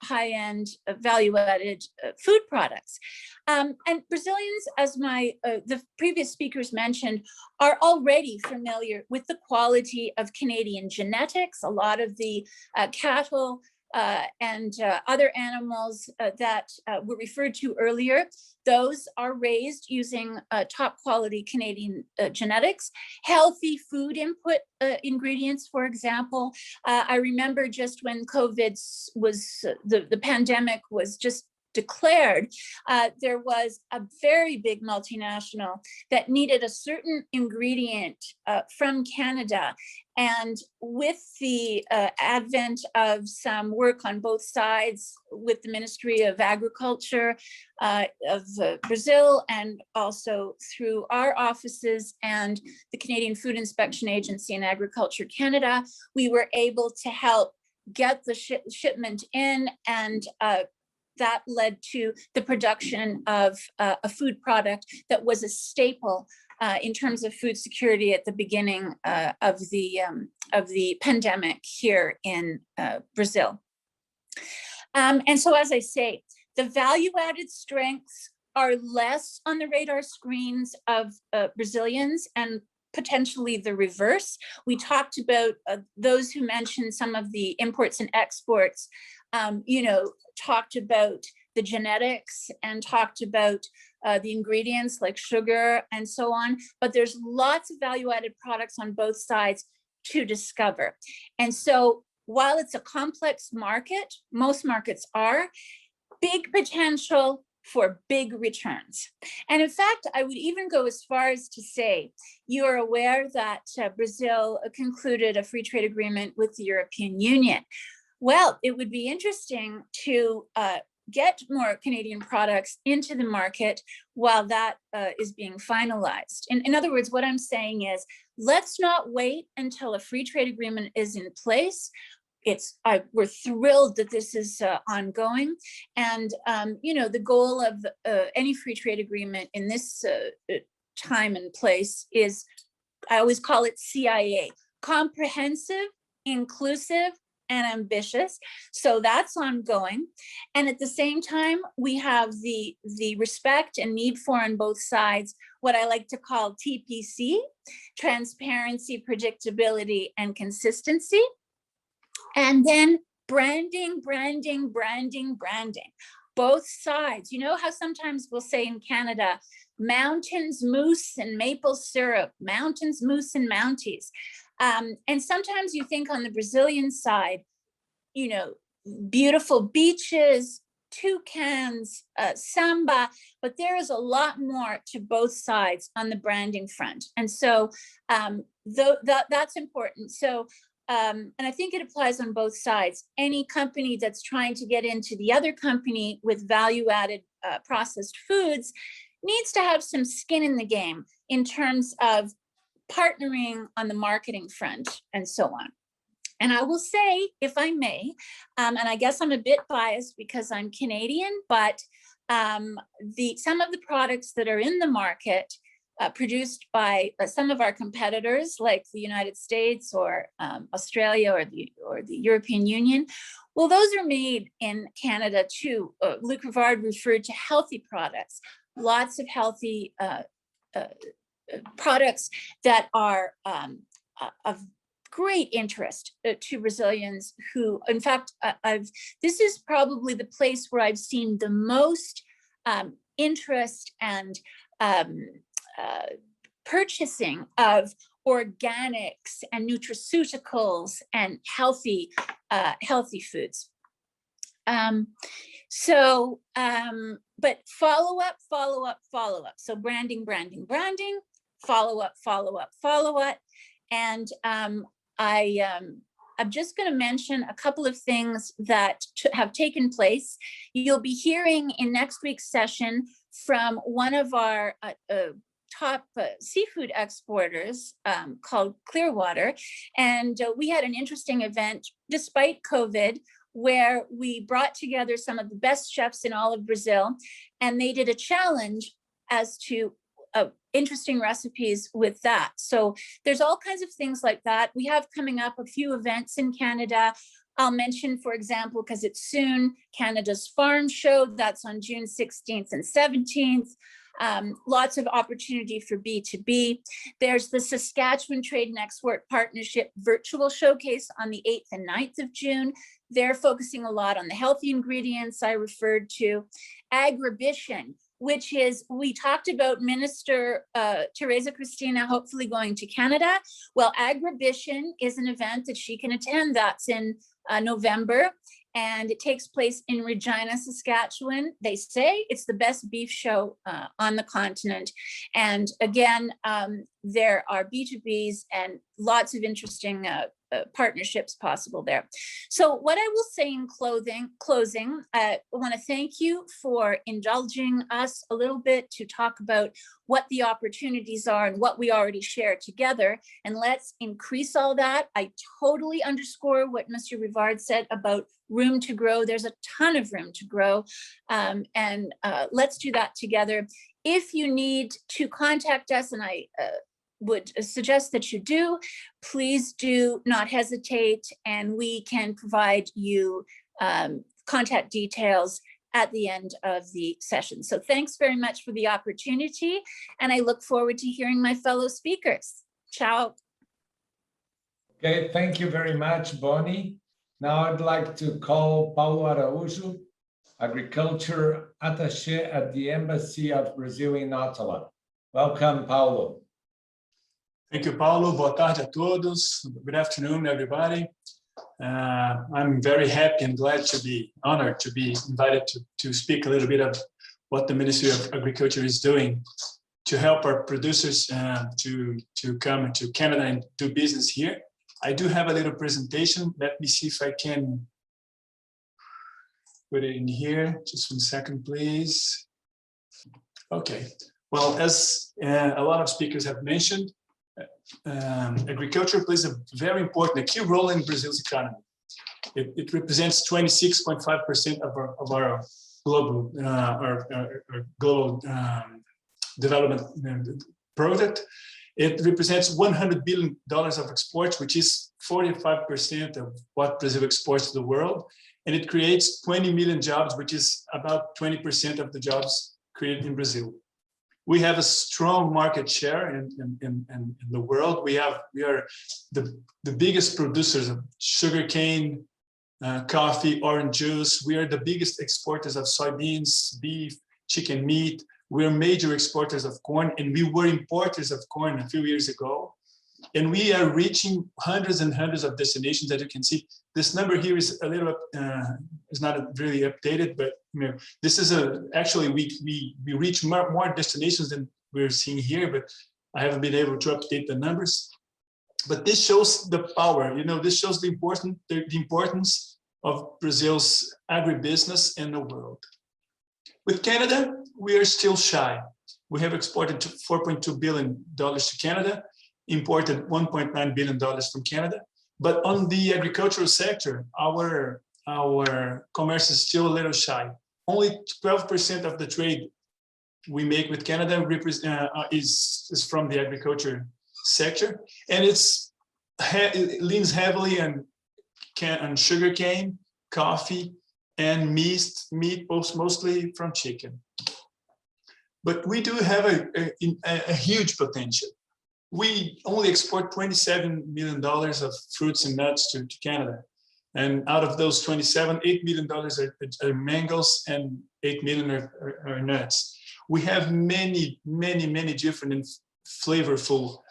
high-end value-added food products. And Brazilians, as the previous speakers mentioned, are already familiar with the quality of Canadian genetics. A lot of the cattle and other animals that were referred to earlier, those are raised using top quality Canadian genetics. Healthy food input ingredients, for example. I remember just when COVID was, the pandemic was just declared, there was a very big multinational that needed a certain ingredient from Canada. And with the advent of some work on both sides with the Ministry of Agriculture of Brazil, and also through our offices and the Canadian Food Inspection Agency and Agriculture Canada, we were able to help get the shipment in, and that led to the production of a food product that was a staple in terms of food security at the beginning of the pandemic here in Brazil. And so, as I say, the value-added strengths are less on the radar screens of Brazilians, and potentially the reverse. We talked about those who mentioned some of the imports and exports, talked about the genetics and talked about the ingredients like sugar and so on, but there's lots of value-added products on both sides to discover. And so while it's a complex market, most markets are, big potential for big returns. And in fact, I would even go as far as to say, you are aware that Brazil concluded a free trade agreement with the European Union. Well, it would be interesting to get more Canadian products into the market while that is being finalized. In other words, what I'm saying is, let's not wait until a free trade agreement is in place. We're thrilled that this is ongoing. And, the goal of any free trade agreement in this time and place is, I always call it CIA, comprehensive, inclusive, and ambitious. So that's ongoing. And at the same time, we have the respect and need for on both sides what I like to call TPC, transparency, predictability, and consistency. And then branding. Both sides. You know how sometimes we'll say in Canada, mountains, moose, and maple syrup, mountains, moose, and mounties. And sometimes you think on the Brazilian side, beautiful beaches, toucans, samba, but there is a lot more to both sides on the branding front. And so that's important. So, and I think it applies on both sides. Any company that's trying to get into the other company with value-added processed foods needs to have some skin in the game in terms of partnering on the marketing front and so on. And I will say, if I may, and I guess I'm a bit biased because I'm Canadian, but some of the products that are in the market produced by some of our competitors, like the United States or Australia or the European Union, well, those are made in Canada too. Luc Rivard referred to healthy products, lots of healthy products that are of great interest to Brazilians who, in fact, this is probably the place where I've seen the most interest and purchasing of organics and nutraceuticals and healthy foods. But follow up. So branding, follow up. And I'm just going to mention a couple of things that have taken place. You'll be hearing in next week's session from one of our top seafood exporters called Clearwater. And we had an interesting event despite COVID, where we brought together some of the best chefs in all of Brazil, and they did a challenge as to interesting recipes with that. So there's all kinds of things like that. We have coming up a few events in Canada. I'll mention, for example, because it's soon, Canada's Farm Show, that's on June 16th and 17th. Lots of opportunity for B2B. There's the Saskatchewan Trade and Export Partnership Virtual Showcase on the 8th and 9th of June. They're focusing a lot on the healthy ingredients I referred to. Agribition, which is, we talked about Minister Tereza Cristina hopefully going to Canada. Well, Agribition is an event that she can attend. That's in November, and it takes place in Regina, Saskatchewan. They say it's the best beef show on the continent. And again, there are B2Bs and lots of interesting partnerships possible there. So what I will say in closing, I want to thank you for indulging us a little bit to talk about what the opportunities are and what we already share together. And let's increase all that. I totally underscore what Mr. Rivard said about room to grow. There's a ton of room to grow. And let's do that together. If you need to contact us, and I would suggest that you do, please do not hesitate, and we can provide you contact details at the end of the session. So thanks very much for the opportunity, and I look forward to hearing my fellow speakers. Ciao. Okay, thank you very much, Bonny. Now I'd like to call Paulo Araujo, Agriculture Attache at the Embassy of Brazil in Ottawa. Welcome, Paulo. Thank you, Paulo. Boa tarde a todos. Good afternoon, everybody. I'm very happy and glad to be honored to be invited to speak a little bit of what the Ministry of Agriculture is doing to help our producers to come to Canada and do business here. I do have a little presentation. Let me see if I can put it in here. Just 1 second, please. Okay. Well, as a lot of speakers have mentioned, agriculture plays a very important, a key role in Brazil's economy. It represents 26.5% of our global development product. It represents $100 billion of exports, which is 45% of what Brazil exports to the world. And it creates 20 million jobs, which is about 20% of the jobs created in Brazil. We have a strong market share in the world. We are the biggest producers of sugarcane, coffee, orange juice. We are the biggest exporters of soybeans, beef, chicken meat. We're major exporters of corn, and we were importers of corn a few years ago. And we are reaching hundreds and hundreds of destinations that you can see. This number here is a little, is not really updated, but you know, this is actually we reach more destinations than we're seeing here, but I haven't been able to update the numbers. But this shows the power, you know, this shows the importance of Brazil's agribusiness in the world. With Canada, we are still shy. We have exported $4.2 billion to Canada, imported $1.9 billion from Canada. But on the agricultural sector, our commerce is still a little shy. Only 12% of the trade we make with Canada is from the agriculture sector, and it leans heavily on sugarcane, coffee, and meat, mostly from chicken. But we do have a huge potential. We only export $27 million of fruits and nuts to Canada. And out of those 27, $8 million are mangoes and 8 million are nuts. We have many different and flavorful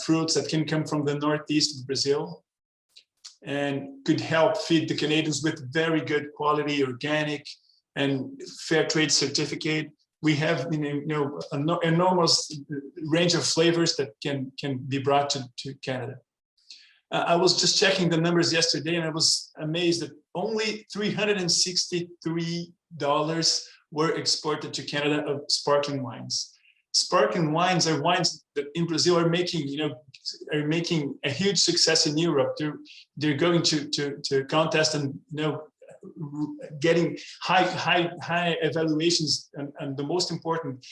fruits that can come from the northeast of Brazil and could help feed the Canadians with very good quality, organic, and fair trade certificate. We have an enormous range of flavors that can be brought to Canada. I was just checking the numbers yesterday, and I was amazed that only $363 were exported to Canada of sparkling wines. Sparkling wines are wines that in Brazil are making, a huge success in Europe. They're going to contest and, getting high evaluations and the most important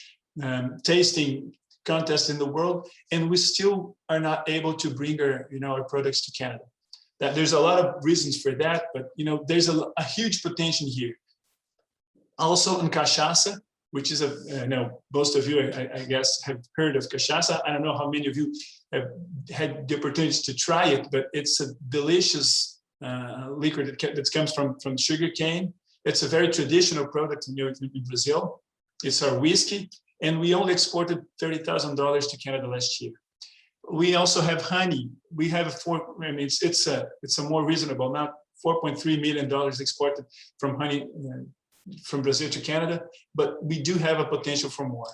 tasting contest in the world, and we still are not able to bring our products to Canada. That there's a lot of reasons for that, but there's a huge potential here. Also in cachaça, which is most of you, I guess, have heard of cachaça. I don't know how many of you have had the opportunity to try it, but it's a delicious liquor that comes from sugar cane. It's a very traditional product in Brazil. It's our whiskey, and we only exported $30,000 to Canada last year. We also have honey. We have it's a more reasonable amount, $4.3 million exported from honey from Brazil to Canada, but we do have a potential for more.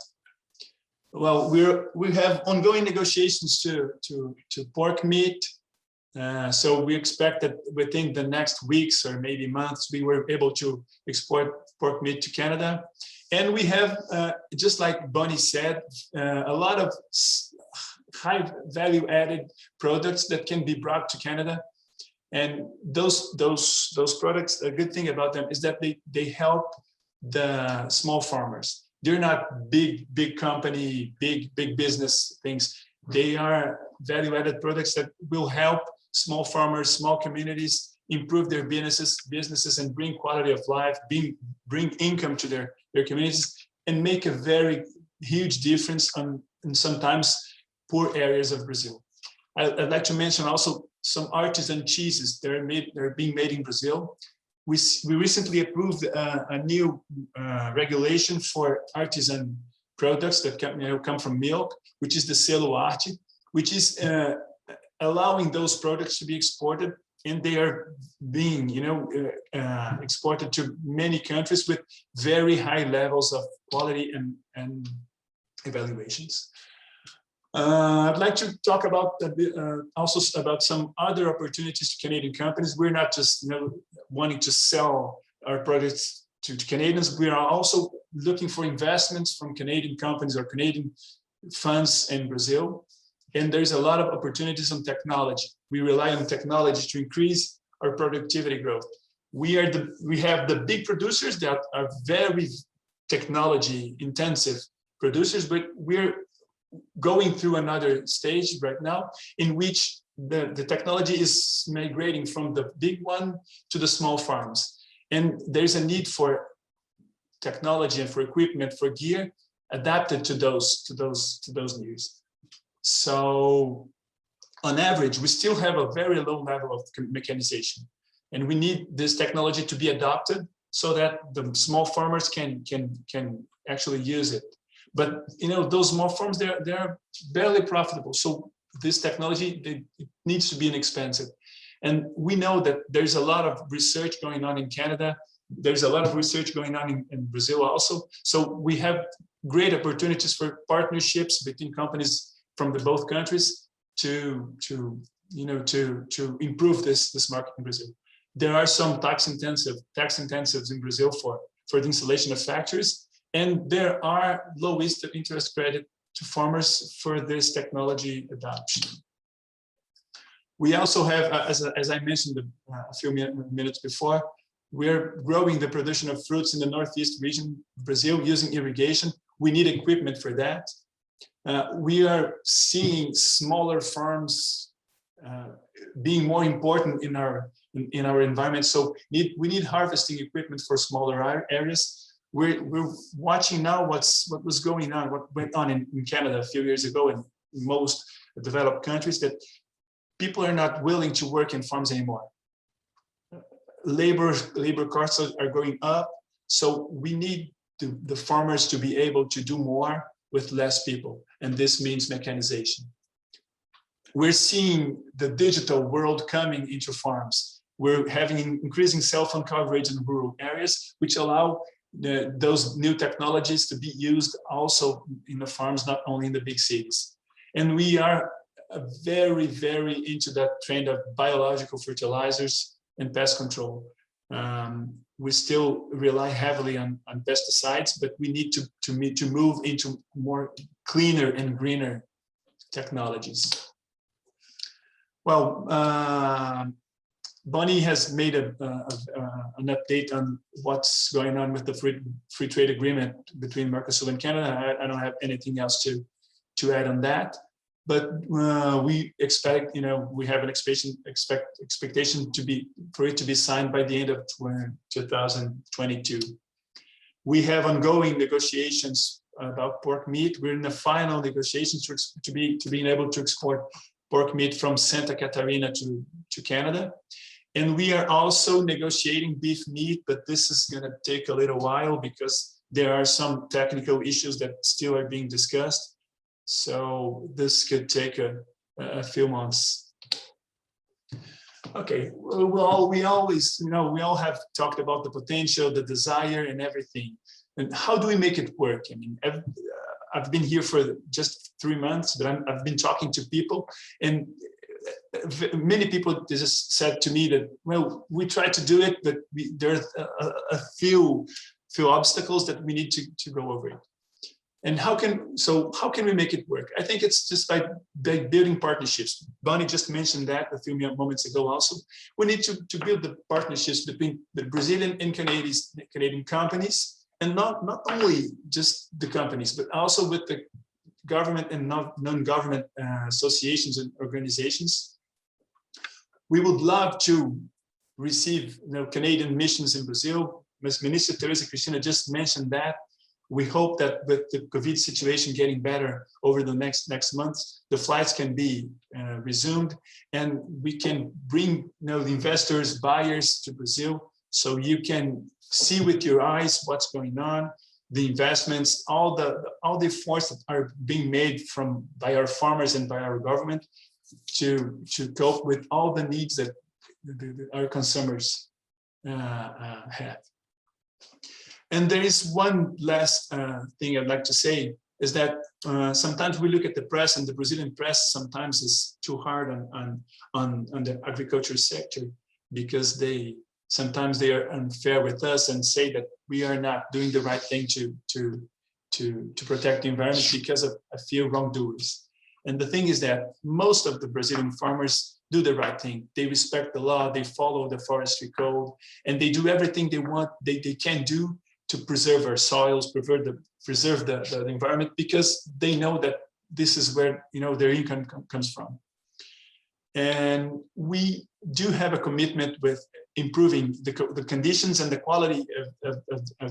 Well, we have ongoing negotiations to pork meat. So we expect that within the next weeks or maybe months, we were able to export pork meat to Canada. And we have, just like Bonny said, a lot of high value added products that can be brought to Canada. And those products, a good thing about them is that they help the small farmers. They're not big company, big business things. They are value added products that will help small farmers, small communities improve their businesses and bring quality of life, bring income to their communities, and make a very huge difference in sometimes poor areas of Brazil. I'd like to mention also some artisan cheeses that are being made in Brazil. We recently approved a new regulation for artisan products that come from milk, which is the Selo Arte, which is allowing those products to be exported, and they are being exported to many countries with very high levels of quality and evaluations. I'd like to talk about also about some other opportunities to Canadian companies. We're not just wanting to sell our products to Canadians. We are also looking for investments from Canadian companies or Canadian funds in Brazil. And there's a lot of opportunities on technology. We rely on technology to increase our productivity growth. We have the big producers that are very technology intensive producers, but we're going through another stage right now in which the technology is migrating from the big one to the small farms. And there's a need for technology and for equipment, for gear adapted to those needs. So on average, we still have a very low level of mechanization, and we need this technology to be adopted so that the small farmers can actually use it. But those small farms, they're barely profitable. So this technology, it needs to be inexpensive. And we know that there's a lot of research going on in Canada. There's a lot of research going on in Brazil also. So we have great opportunities for partnerships between companies from both countries to improve this market in Brazil. There are some tax incentives in Brazil for the installation of factories. And there are low interest credit to farmers for this technology adoption. We also have, as I mentioned a few minutes before, we're growing the production of fruits in the Northeast region, Brazil, using irrigation. We need equipment for that. We are seeing smaller farms being more important in our environment. So we need harvesting equipment for smaller areas. We're watching now what went on in Canada a few years ago in most developed countries, that people are not willing to work in farms anymore. Labor costs are going up, so we need the farmers to be able to do more with less people, and this means mechanization. We're seeing the digital world coming into farms. We're having increasing cell phone coverage in rural areas, which allow those new technologies to be used also in the farms, not only in the big cities. And we are very, very into that trend of biological fertilizers and pest control. We still rely heavily on pesticides, but we need to move into more cleaner and greener technologies. Well, Bonny has made an update on what's going on with the free trade agreement between Mercosur and Canada. I don't have anything else to add on that, but we expect, we have an expectation for it to be signed by the end of 2022. We have ongoing negotiations about pork meat. We're in the final negotiations to being able to export pork meat from Santa Catarina to Canada. And we are also negotiating beef meat, but this is going to take a little while because there are some technical issues that still are being discussed. So this could take a few months. Okay, well, we always, we all have talked about the potential, the desire, and everything. And how do we make it work? I mean, I've been here for just 3 months, but I've been talking to people, and many people just said to me that, well, we tried to do it, but there's a few obstacles that we need to go over it. And how can we make it work? I think it's just by building partnerships. Bonny just mentioned that a few moments ago also. We need to build the partnerships between the Brazilian and Canadian companies, and not only just the companies, but also with the government and non-government associations and organizations. We would love to receive Canadian missions in Brazil. Ms. Minister Tereza Cristina just mentioned that. We hope that with the COVID situation getting better over the next months, the flights can be resumed, and we can bring the investors, buyers to Brazil, so you can see with your eyes what's going on, the investments, all the efforts that are being made by our farmers and by our government to cope with all the needs that our consumers have. And there is one last thing I'd like to say, is that sometimes we look at the press, and the Brazilian press sometimes is too hard on the agriculture sector, because sometimes they are unfair with us and say that we are not doing the right thing to protect the environment because of a few wrongdoers. And the thing is that most of the Brazilian farmers do the right thing. They respect the law, they follow the forestry code, and they do everything they can do to preserve our soils, preserve the environment, because they know that this is where their income comes from. And we do have a commitment with improving the conditions and the quality of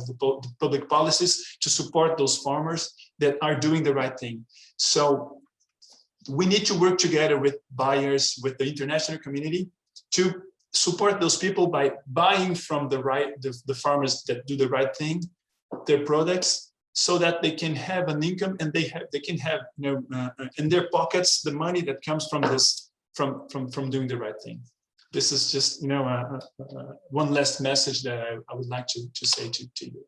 the public policies to support those farmers that are doing the right thing. So we need to work together with buyers, with the international community, to support those people by buying from the farmers that do the right thing, their products, so that they can have an income, and they can have in their pockets the money that comes from this, from doing the right thing. This is just one last message that I would like to say to you.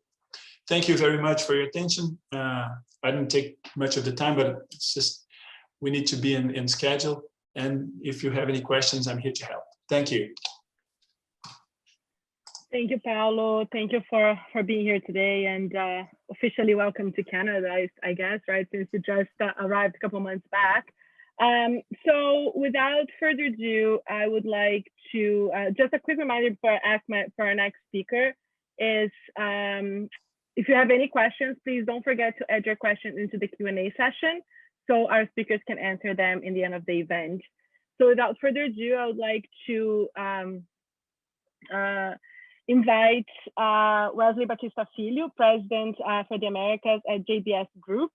Thank you very much for your attention. I didn't take much of the time, but it's just we need to be in schedule. And if you have any questions, I'm here to help. Thank you. Thank you, Paulo. Thank you for being here today, and officially welcome to Canada, I guess, right? Since you just arrived a couple months back. So without further ado, I would like to, just a quick reminder before I ask for our next speaker is, if you have any questions, please don't forget to add your questions into the Q&A session so our speakers can answer them in the end of the event. So without further ado, I would like to invite Wesley Batista Filho, President for the Americas at JBS Group,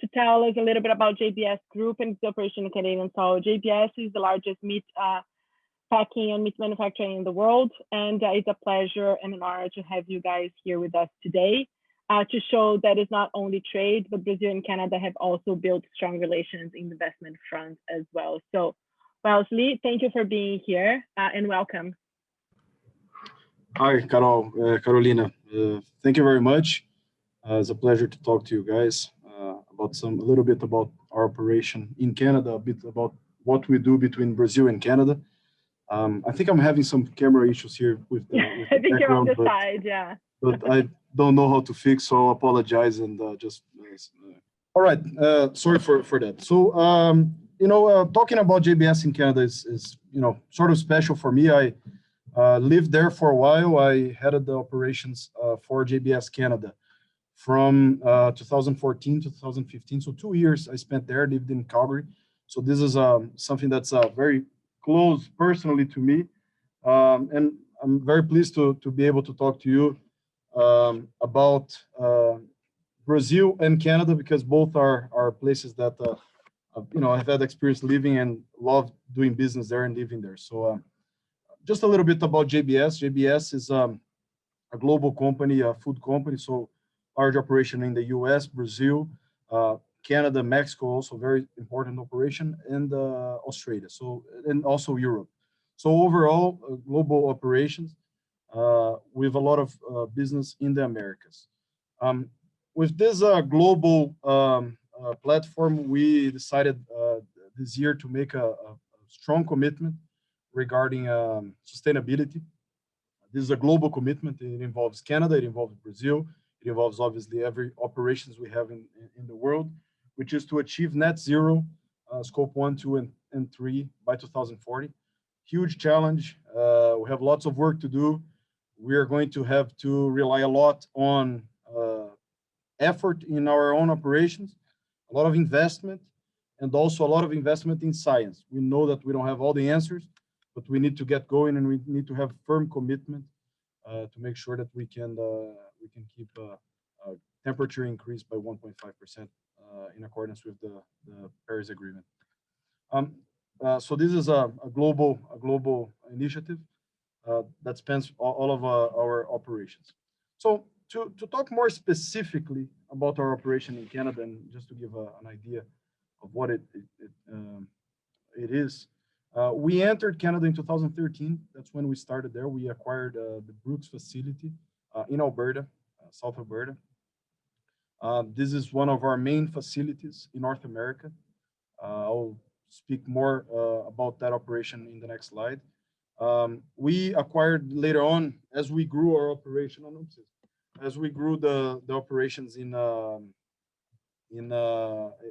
to tell us a little bit about JBS Group and its operation in Canadian soil. JBS is the largest meat packing and meat manufacturing in the world, and it's a pleasure and an honor to have you guys here with us today to show that it's not only trade, but Brazil and Canada have also built strong relations in the investment front as well. So, Wesley, thank you for being here and welcome. Hi, Carolina. Thank you very much. It's a pleasure to talk to you guys about a little bit about our operation in Canada, a bit about what we do between Brazil and Canada. I think I'm having some camera issues here with the, with the I think you're on the but, side, yeah. But I don't know how to fix, so I'll apologize and just. All right, sorry for that. So, you know, talking about JBS in Canada is you know, sort of special for me. I lived there for a while. I headed the operations for JBS Canada from 2014 to 2015. So 2 years I spent there, lived in Calgary. So this is something that's very close personally to me. And I'm very pleased to be able to talk to you about Brazil and Canada, because both are places that you know, I've had experience living and love doing business there and living there. So just a little bit about JBS. JBS is a global company, a food company, so large operation in the US, Brazil, Canada, Mexico, also very important operation, and Australia, so, and also Europe. So overall, global operations with a lot of business in the Americas. With this global platform, we decided this year to make a strong commitment regarding sustainability. This is a global commitment. It involves Canada, it involves Brazil, it involves obviously every operations we have in the world, which is to achieve net zero, scope 1, 2, and 3 by 2040. Huge challenge. We have lots of work to do. We are going to have to rely a lot on effort in our own operations, a lot of investment, and also a lot of investment in science. We know that we don't have all the answers, but we need to get going, and we need to have firm commitment to make sure that we can keep temperature increase by 1.5% in accordance with the Paris Agreement. So this is a global initiative that spans all of our operations. So to talk more specifically about our operation in Canada, and just to give an idea of what it is, we entered Canada in 2013. That's when we started there. We acquired the Brooks facility in Alberta, South Alberta. This is one of our main facilities in North America. I'll speak more about that operation in the next slide. We acquired later on, as we grew our operation, as we grew the operations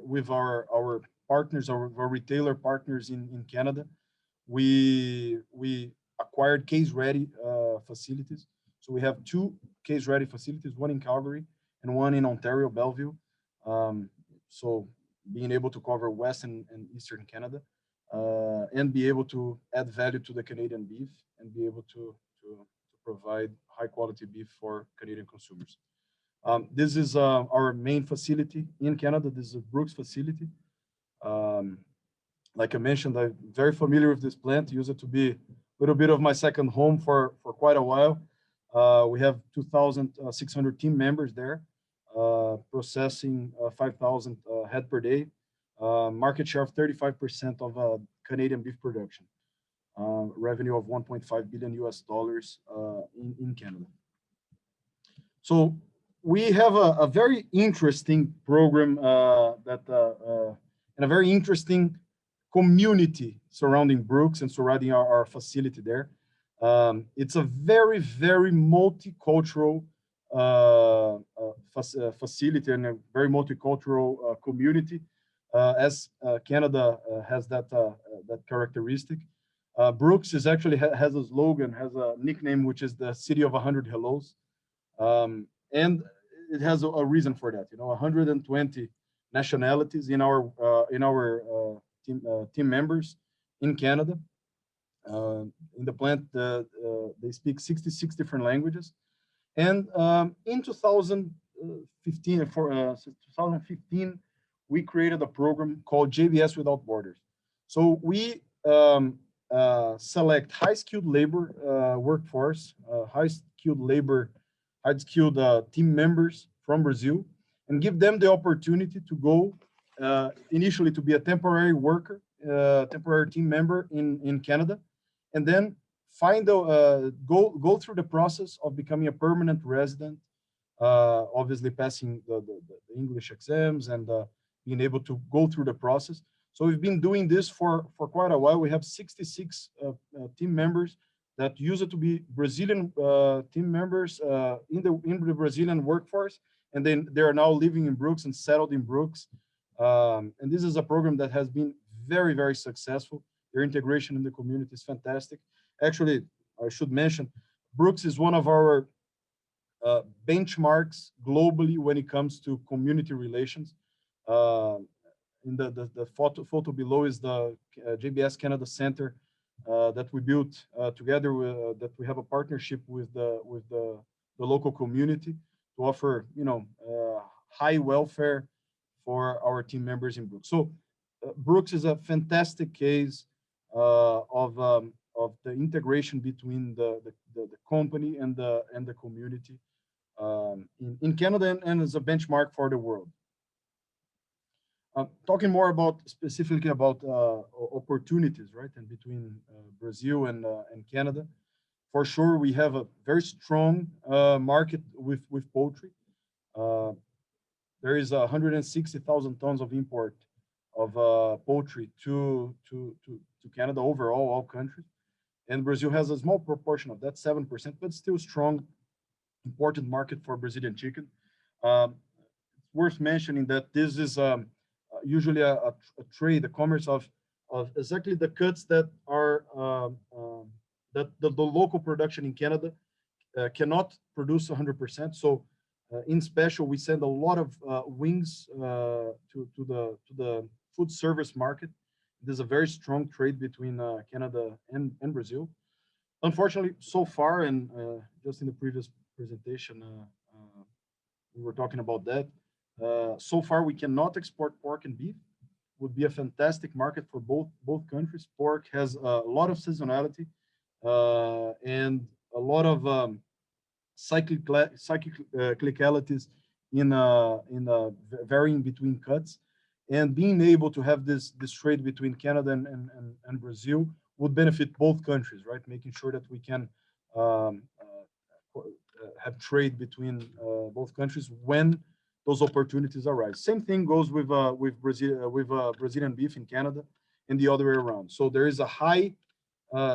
with our partners, our retailer partners in Canada, we acquired case-ready facilities. So we have 2 case-ready facilities, one in Calgary and one in Ontario, Belleville. So being able to cover Western and Eastern Canada, and be able to add value to the Canadian beef and be able to provide high quality beef for Canadian consumers. This is our main facility in Canada. This is a Brooks facility. Like I mentioned, I'm very familiar with this plant. Use it to be a little bit of my second home for quite a while. We have 2,600 team members there, processing 5,000 head per day, market share of 35% of Canadian beef production, revenue of $1.5 billion in Canada. So we have a very interesting program and a very interesting community surrounding Brooks and surrounding our facility there. It's a very, very multicultural facility and a very multicultural community, as Canada has that characteristic. Brooks is actually has a slogan, has a nickname, which is the City of 100 Hellos, and it has a reason for that. You know, 120 nationalities in our team members in Canada. In the plant, they speak 66 different languages. And in 2015, we created a program called JBS Without Borders. So we select high-skilled labor workforce, high-skilled team members from Brazil, and give them the opportunity to go initially to be a temporary worker, temporary team member in Canada, and then go through the process of becoming a permanent resident, obviously passing the English exams and being able to go through the process. So we've been doing this for quite a while. We have 66 team members that used to be Brazilian team members in the Brazilian workforce, and then they are now living in Brooks and settled in Brooks. And this is a program that has been very, very successful. Their integration in the community is fantastic. Actually, I should mention, Brooks is one of our benchmarks globally when it comes to community relations. In the photo below is the JBS Canada Center that we built together with, that we have a partnership with the local community to offer, high welfare for our team members in Brooks. So Brooks is a fantastic case of the integration between the company and the community in Canada, and as a benchmark for the world. Talking more specifically about opportunities, right, and between Brazil and Canada, for sure we have a very strong market with poultry. There is 160,000 tons of import of poultry to Canada overall, all countries, and Brazil has a small proportion of that, 7%, but still strong, important market for Brazilian chicken. It's worth mentioning that this is usually a trade, a commerce of exactly the cuts that are that the local production in Canada cannot produce 100%. So in special, we send a lot of wings to the food service market. There's a very strong trade between Canada and Brazil. Unfortunately, so far, and just in the previous presentation, we were talking about that. So far, we cannot export pork and beef. Would be a fantastic market for both countries. Pork has a lot of seasonality and a lot of cyclicalities in varying between cuts. And being able to have this trade between Canada and Brazil would benefit both countries, right? Making sure that we can have trade between both countries when those opportunities arise. Same thing goes with Brazilian beef in Canada and the other way around. So there is a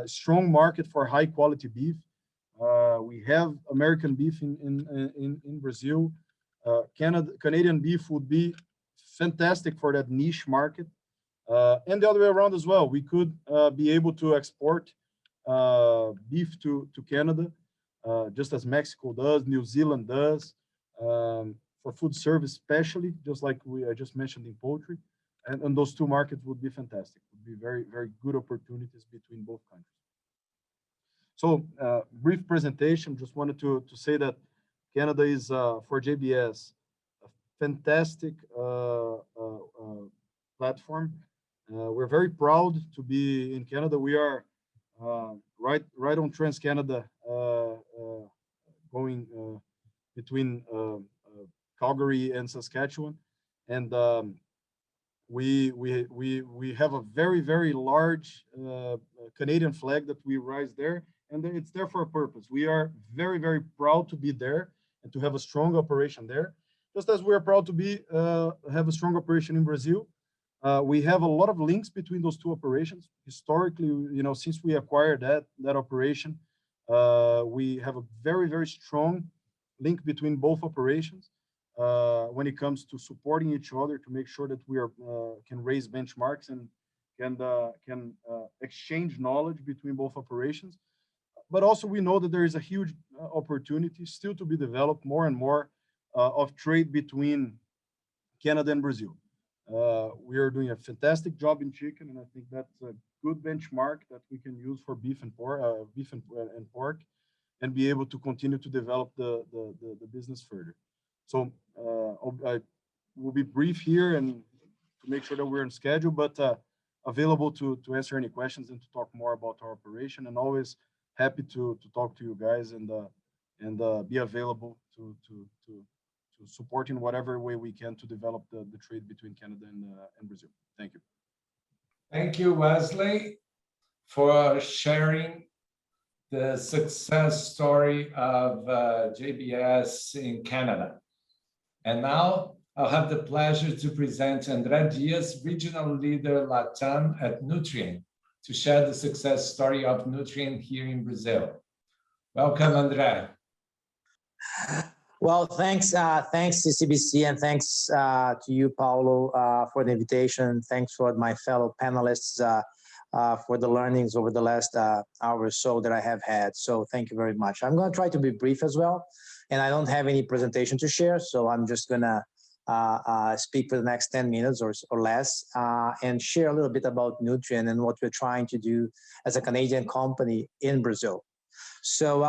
strong market for high quality beef. We have American beef in Brazil. Canadian beef would be fantastic for that niche market. And the other way around as well. We could be able to export beef to Canada, just as Mexico does, New Zealand does, for food service especially, just like I just mentioned in poultry. And those two markets would be fantastic. Would be very, very good opportunities between both countries. So brief presentation, just wanted to say that Canada is, for JBS, a fantastic platform. We're very proud to be in Canada. We are right on Trans-Canada, going between Calgary and Saskatchewan, and we have a very, very large Canadian flag that we raise there, and it's there for a purpose. We are very, very proud to be there and to have a strong operation there, just as we are proud to be have a strong operation in Brazil. We have a lot of links between those two operations. Historically, since we acquired that operation, we have a very, very strong link between both operations when it comes to supporting each other to make sure that we can raise benchmarks and can exchange knowledge between both operations. But also we know that there is a huge opportunity still to be developed more and more of trade between Canada and Brazil. We are doing a fantastic job in chicken, and I think that's a good benchmark that we can use for beef and pork, and be able to continue to develop the business further. So I will be brief here and to make sure that we're on schedule, but available to answer any questions and to talk more about our operation, and always happy to talk to you guys and be available to support in whatever way we can to develop the trade between Canada and Brazil. Thank you. Thank you, Wesley, for sharing the success story of JBS in Canada. And now I'll have the pleasure to present André Dias, Regional Leader LATAM at Nutrien, to share the success story of Nutrien here in Brazil. Welcome, André. Well, thanks Ccbc, and thanks to you, Paulo, for the invitation. Thanks for my fellow panelists for the learnings over the last hour or so that I have had. So thank you very much. I'm going to try to be brief as well, and I don't have any presentation to share, so I'm just going to speak for the next 10 minutes or less and share a little bit about Nutrien and what we're trying to do as a Canadian company in Brazil. So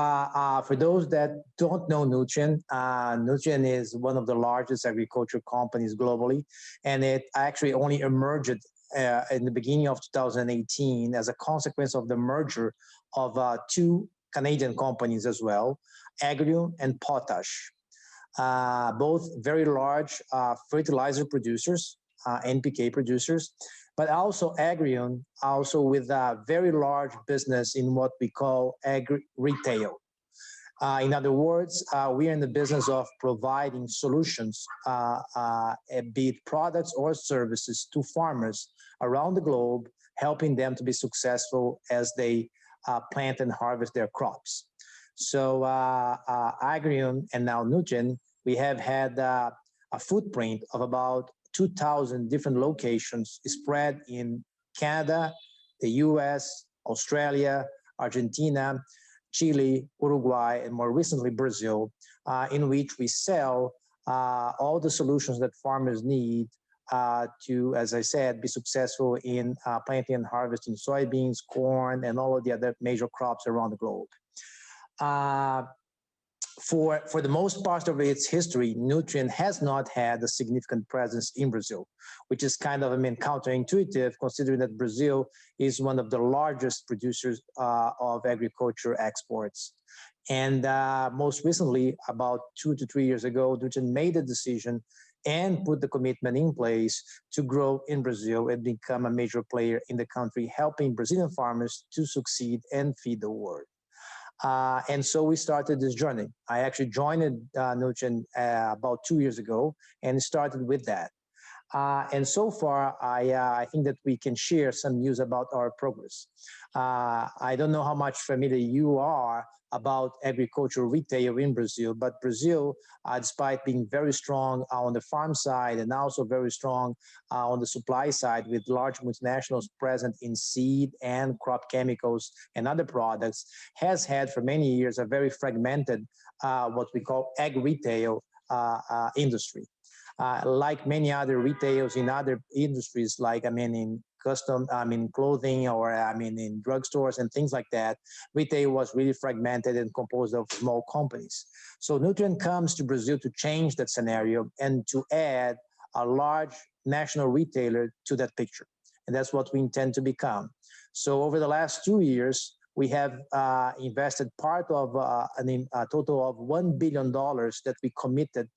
for those that don't know Nutrien, Nutrien is one of the largest agriculture companies globally, and it actually only emerged in the beginning of 2018 as a consequence of the merger of two Canadian companies as well, Agrium and Potash. Both very large fertilizer producers, NPK producers, but also Agrium, also with a very large business in what we call agri-retail. In other words, we are in the business of providing solutions, be it products or services, to farmers around the globe, helping them to be successful as they plant and harvest their crops. So Agrium and now Nutrien, we have had a footprint of about 2,000 different locations spread in Canada, the US, Australia, Argentina, Chile, Uruguay, and more recently Brazil, in which we sell all the solutions that farmers need to, as I said, be successful in planting and harvesting soybeans, corn, and all of the other major crops around the globe. For the most part of its history, Nutrien has not had a significant presence in Brazil, which is kind of, counterintuitive, considering that Brazil is one of the largest producers of agriculture exports. And most recently, about 2 to 3 years ago, Nutrien made a decision and put the commitment in place to grow in Brazil and become a major player in the country, helping Brazilian farmers to succeed and feed the world. And so we started this journey. I actually joined Nutrien about 2 years ago and started with that. And so far, I think that we can share some news about our progress. I don't know how much familiar you are about agricultural retail in Brazil, but Brazil, despite being very strong on the farm side and also very strong on the supply side with large multinationals present in seed and crop chemicals and other products, has had for many years a very fragmented, what we call ag retail industry. Like many other retails in other industries, like, in clothing, or in drugstores and things like that, retail was really fragmented and composed of small companies. So Nutrien comes to Brazil to change that scenario and to add a large national retailer to that picture. And that's what we intend to become. So over the last 2 years, we have invested part of a total of $1 billion that we committed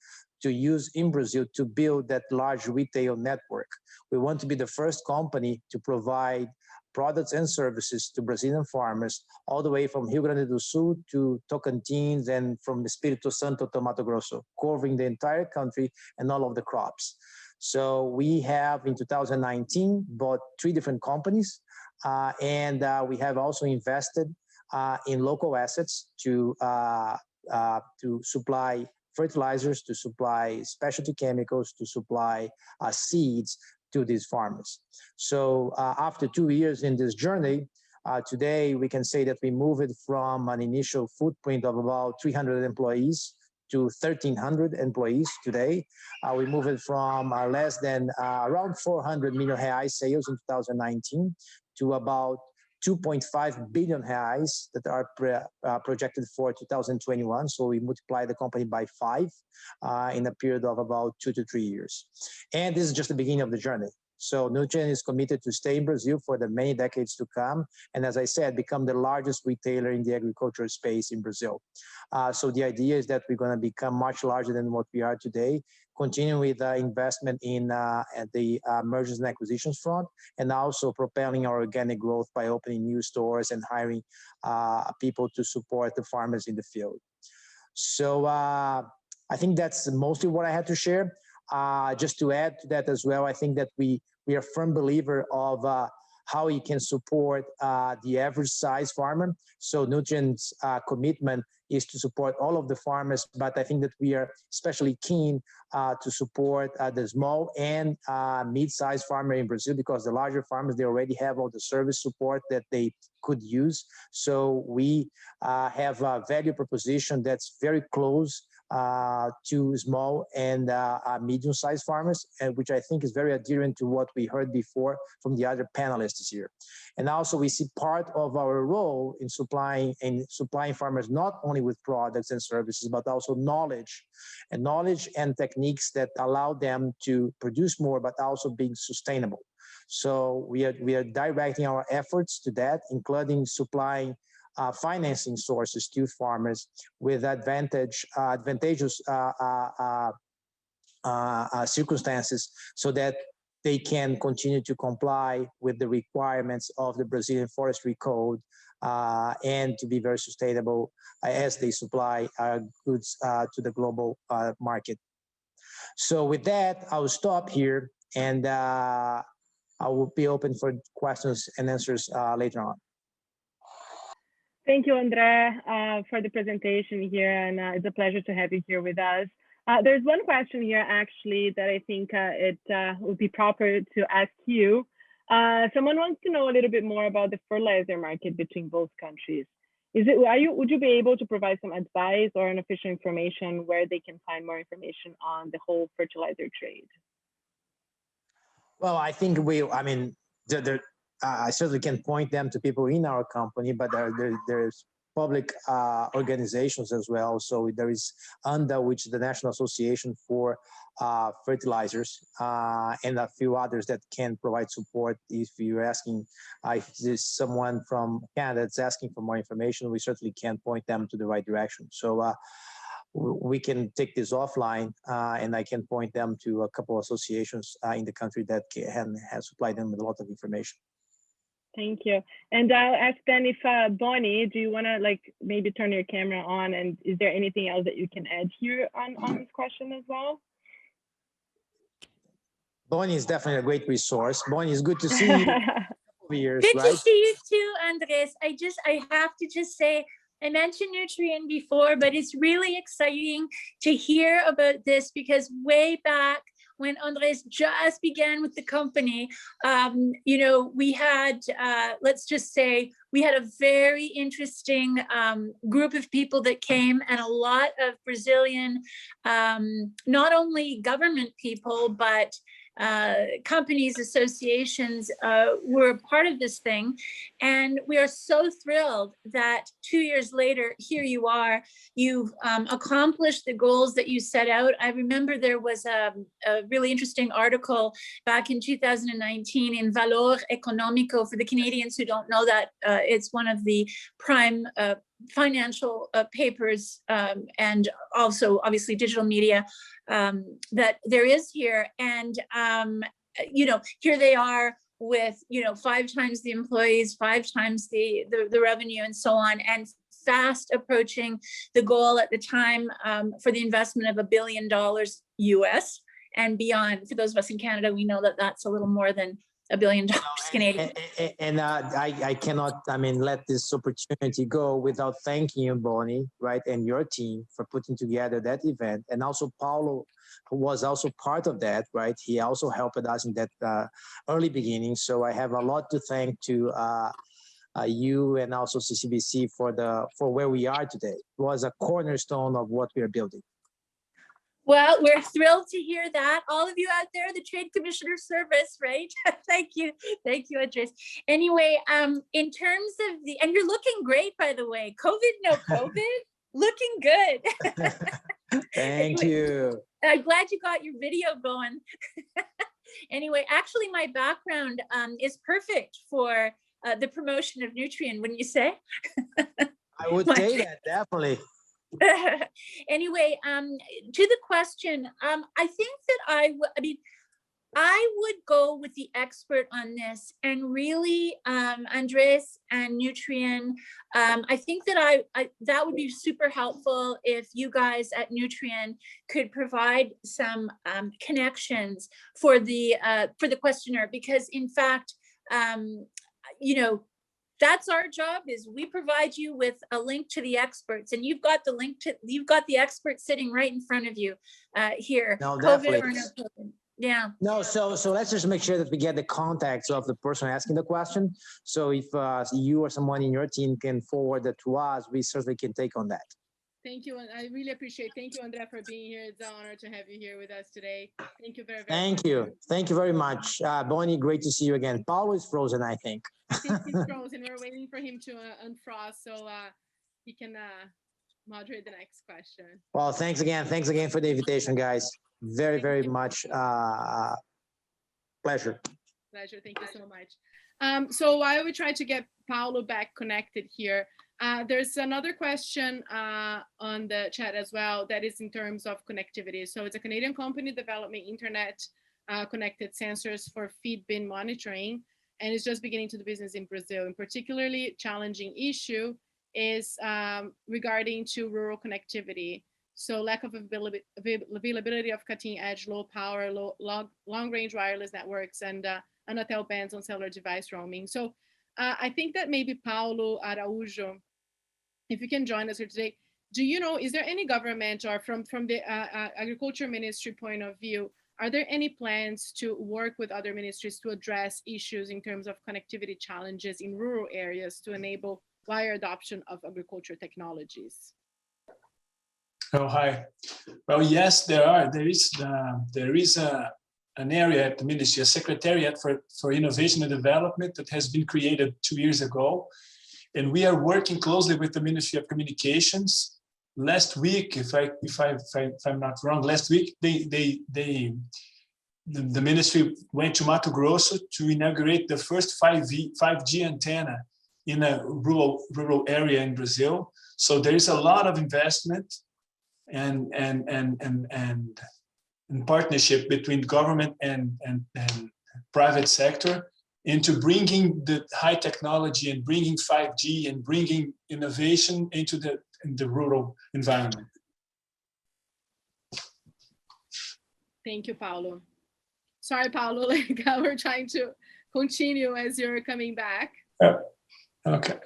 to use in Brazil to build that large retail network. We want to be the first company to provide products and services to Brazilian farmers, all the way from Rio Grande do Sul to Tocantins, and from Espírito Santo to Mato Grosso, covering the entire country and all of the crops. So we have, in 2019, bought 3 different companies, and we have also invested in local assets to supply fertilizers, to supply specialty chemicals, to supply seeds to these farmers. So after 2 years in this journey, today we can say that we moved from an initial footprint of about 300 employees to 1,300 employees today. We moved from less than around 400 million reais sales in 2019 to about 2.5 billion reais that are projected for 2021. So we multiply the company by 5 in a period of about 2 to 3 years. And this is just the beginning of the journey. So Nutrien is committed to stay in Brazil for the many decades to come. And as I said, become the largest retailer in the agricultural space in Brazil. So the idea is that we're going to become much larger than what we are today, continue with investment in the mergers and acquisitions front, and also propelling our organic growth by opening new stores and hiring people to support the farmers in the field. So I think that's mostly what I had to share. just to add to that as well, I think that we are a firm believer of how you can support the average size farmer. So Nutrien's commitment is to support all of the farmers, but I think that we are especially keen to support the small and mid-sized farmer in Brazil, because the larger farmers, they already have all the service support that they could use. So we have a value proposition that's very close to small and medium-sized farmers, and which I think is very adherent to what we heard before from the other panelists here. And also we see part of our role in supplying farmers not only with products and services, but also knowledge and techniques that allow them to produce more, but also being sustainable. So we are directing our efforts to that, including supplying financing sources to farmers with advantageous circumstances, so that they can continue to comply with the requirements of the Brazilian Forestry Code and to be very sustainable as they supply goods to the global market. So with that, I will stop here, and I will be open for questions and answers later on. Thank you, André, for the presentation here, and it's a pleasure to have you here with us. There's one question here, actually, that I think it would be proper to ask you. Someone wants to know a little bit more about the fertilizer market between both countries. Would you be able to provide some advice or unofficial information where they can find more information on the whole fertilizer trade? Well, I think I certainly can point them to people in our company, but there's public organizations as well. So there is UNDA, which is the National Association for Fertilizers, and a few others that can provide support. If you're asking, if there's someone from Canada that's asking for more information, we certainly can point them to the right direction. So we can take this offline, and I can point them to a couple of associations in the country that can supply them with a lot of information. Thank you. And I'll ask then if, Bonny, do you want to maybe turn your camera on, and is there anything else that you can add here on this question as well? Bonny is definitely a great resource. Bonny, it's good to see you. Good to see you too, Andres. I have to just say, I mentioned Nutrien before, but it's really exciting to hear about this, because way back when Andres just began with the company, we had, let's just say, we had a very interesting group of people that came, and a lot of Brazilian, not only government people, but companies, associations were part of this thing. And we are so thrilled that 2 years later, here you are, you've accomplished the goals that you set out. I remember there was a really interesting article back in 2019 in Valor Econômico. For the Canadians who don't know that, it's one of the prime financial papers, and also obviously digital media that there is here. And here they are with 5 times the employees, 5 times the revenue, and so on, and fast approaching the goal at the time for the investment of $1 billion US and beyond. For those of us in Canada, we know that that's a little more than $1 billion Canadian. And I cannot, let this opportunity go without thanking you, Bonny, right, and your team for putting together that event, and also Paulo, who was also part of that, right? He also helped us in that early beginning. So I have a lot to thank to you and also Ccbc for where we are today. It was a cornerstone of what we are building. Well, we're thrilled to hear that. All of you out there, the Trade Commissioner Service, right? Thank you, Andres. Anyway, in terms of and you're looking great, by the way. COVID, no COVID, looking good. Thank you. I'm glad you got your video going. Anyway, actually, my background is perfect for the promotion of Nutrien, wouldn't you say? I would say that, definitely. Anyway, to the question, I think that I would go with the expert on this, and really, Andres and Nutrien, I think that that would be super helpful if you guys at Nutrien could provide some connections for the questionnaire, because in fact, you know, that's our job, is we provide you with a link to the experts, and you've got the experts sitting right in front of you here. No, COVID definitely. or no COVID. Yeah. No, so let's just make sure that we get the contacts of the person asking the question. So if you or someone in your team can forward that to us, we certainly can take on that. Thank you. And I really appreciate. Thank you, Andre, for being here. It's an honor to have you here with us today. Thank you very much. Thank you. Thank you very much. Bonnie, great to see you again. Paulo is frozen, I think. I think he's frozen. We're waiting for him to unfrost so he can moderate the next question. Well, thanks again. Thanks again for the invitation, guys. Very, very much pleasure. Pleasure. Thank you so much. So while we try to get Paulo back connected here, there's another question on the chat as well that is in terms of connectivity. So it's a Canadian company developing internet connected sensors for feed bin monitoring, and it's just beginning to do business in Brazil. And particularly challenging issue is regarding to rural connectivity. So lack of availability of cutting edge, low power, long range wireless networks, and Anatel bans on cellular device roaming. So I think that maybe Paulo, Araujo, if you can join us here today, do you know, is there any government or from the agriculture ministry point of view, are there any plans to work with other ministries to address issues in terms of connectivity challenges in rural areas to enable wider adoption of agriculture technologies? Oh, hi. Well, yes, there are. There is an area at the ministry, a Secretariat for Innovation and Development, that has been created 2 years ago. And we are working closely with the Ministry of Communications. Last week, if I'm not wrong, last week the ministry went to Mato Grosso to inaugurate the first 5G antenna in a rural area in Brazil. So there is a lot of investment and partnership between government and private sector into bringing the high technology and bringing 5G and bringing innovation into the rural environment. Thank you, Paulo. Sorry, Paulo, we're trying to continue as you're coming back. Yeah. Okay.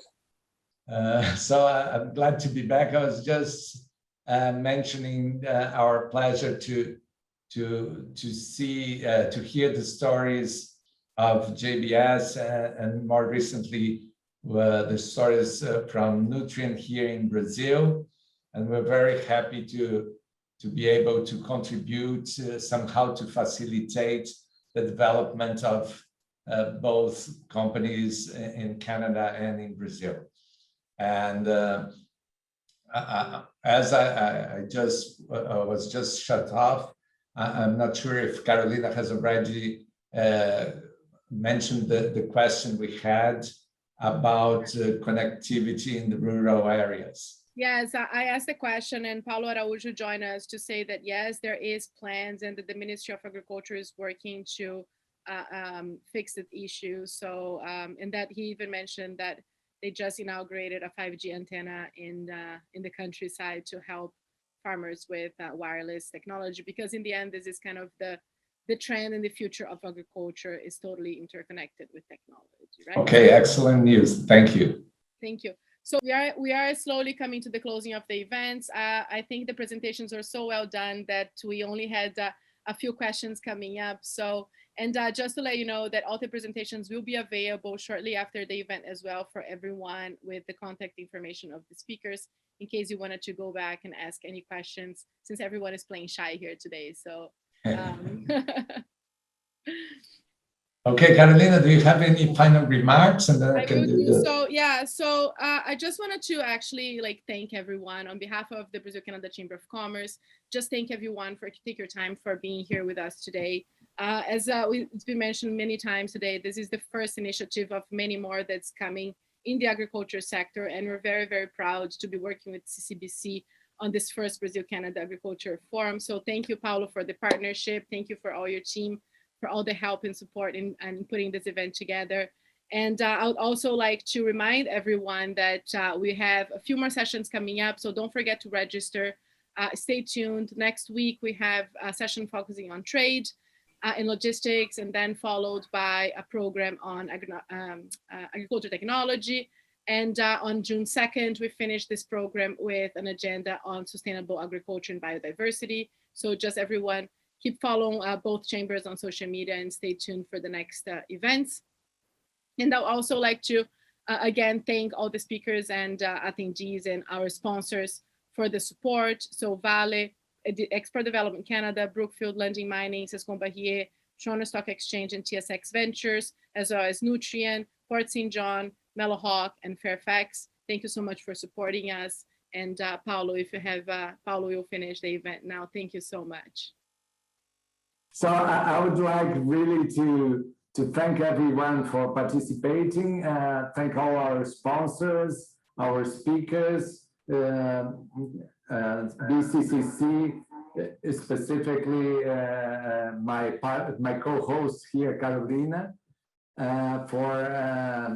So I'm glad to be back. I was just mentioning our pleasure to hear the stories of JBS and more recently the stories from Nutrien here in Brazil, and we're very happy to be able to contribute somehow to facilitate the development of both companies in Canada and in Brazil. And as I was just shut off, I'm not sure if Carolina has already mentioned the question we had about connectivity in the rural areas. Yes, I asked the question, and Paulo Araujo joined us to say that yes, there is plans, and that the Ministry of Agriculture is working to fix the issue. So, and that he even mentioned that they just inaugurated a 5G antenna in the countryside to help farmers with wireless technology, because in the end, this is kind of the trend in the future of agriculture is totally interconnected with technology, right? Okay, excellent news. Thank you. Thank you. So we are slowly coming to the closing of the events. I think the presentations are so well done that we only had a few questions coming up. So, and just to let you know that all the presentations will be available shortly after the event as well for everyone, with the contact information of the speakers in case you wanted to go back and ask any questions, since everyone is playing shy here today. So. Okay, Carolina, do you have any final remarks? And then I can do this. So yeah, so I just wanted to actually thank everyone on behalf of the Brazil-Canadá Chamber of Commerce. Just thank everyone for taking your time for being here with us today. As it's been mentioned many times today, this is the first initiative of many more that's coming in the agriculture sector, and we're very, very proud to be working with Ccbc on this first Brazil-Canada Agriculture Forum. So thank you, Paulo, for the partnership. Thank you for all your team for all the help and support in putting this event together. And I would also like to remind everyone that we have a few more sessions coming up, so don't forget to register. Stay tuned. Next week, we have a session focusing on trade and logistics, and then followed by a program on agriculture technology. And on June 2nd, we finished this program with an agenda on sustainable agriculture and biodiversity. So just everyone, keep following both chambers on social media and stay tuned for the next events. And I'd also like to, again, thank all the speakers and attendees and our sponsors for the support. So Vale, Export Development Canada, Brookfield Lending Mining, Sescom Barrier, Toronto Stock Exchange and TSX Ventures, as well as Nutrien, Port St. John, Mellowhawk, and Fairfax. Thank you so much for supporting us. And Paulo, if you have, Paulo will finish the event now. Thank you so much. So I would like really to thank everyone for participating. Thank all our sponsors, our speakers, BCCC, specifically my co-host here, Carolina, for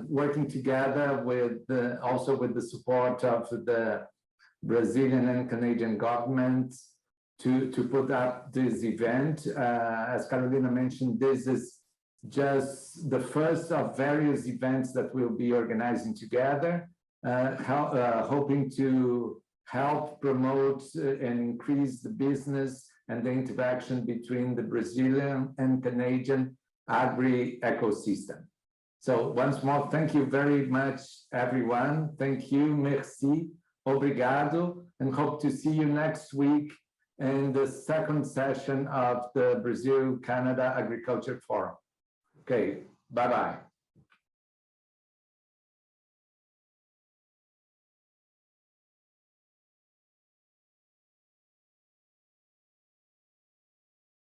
working together with also with the support of the Brazilian and Canadian governments to put up this event. As Carolina mentioned, this is just the first of various events that we'll be organizing together, hoping to help promote and increase the business and the interaction between the Brazilian and Canadian agri ecosystem. So once more, thank you very much, everyone. Thank you, merci, obrigado, and hope to see you next week in the second session of the Brazil-Canada Agriculture Forum. Okay, bye-bye.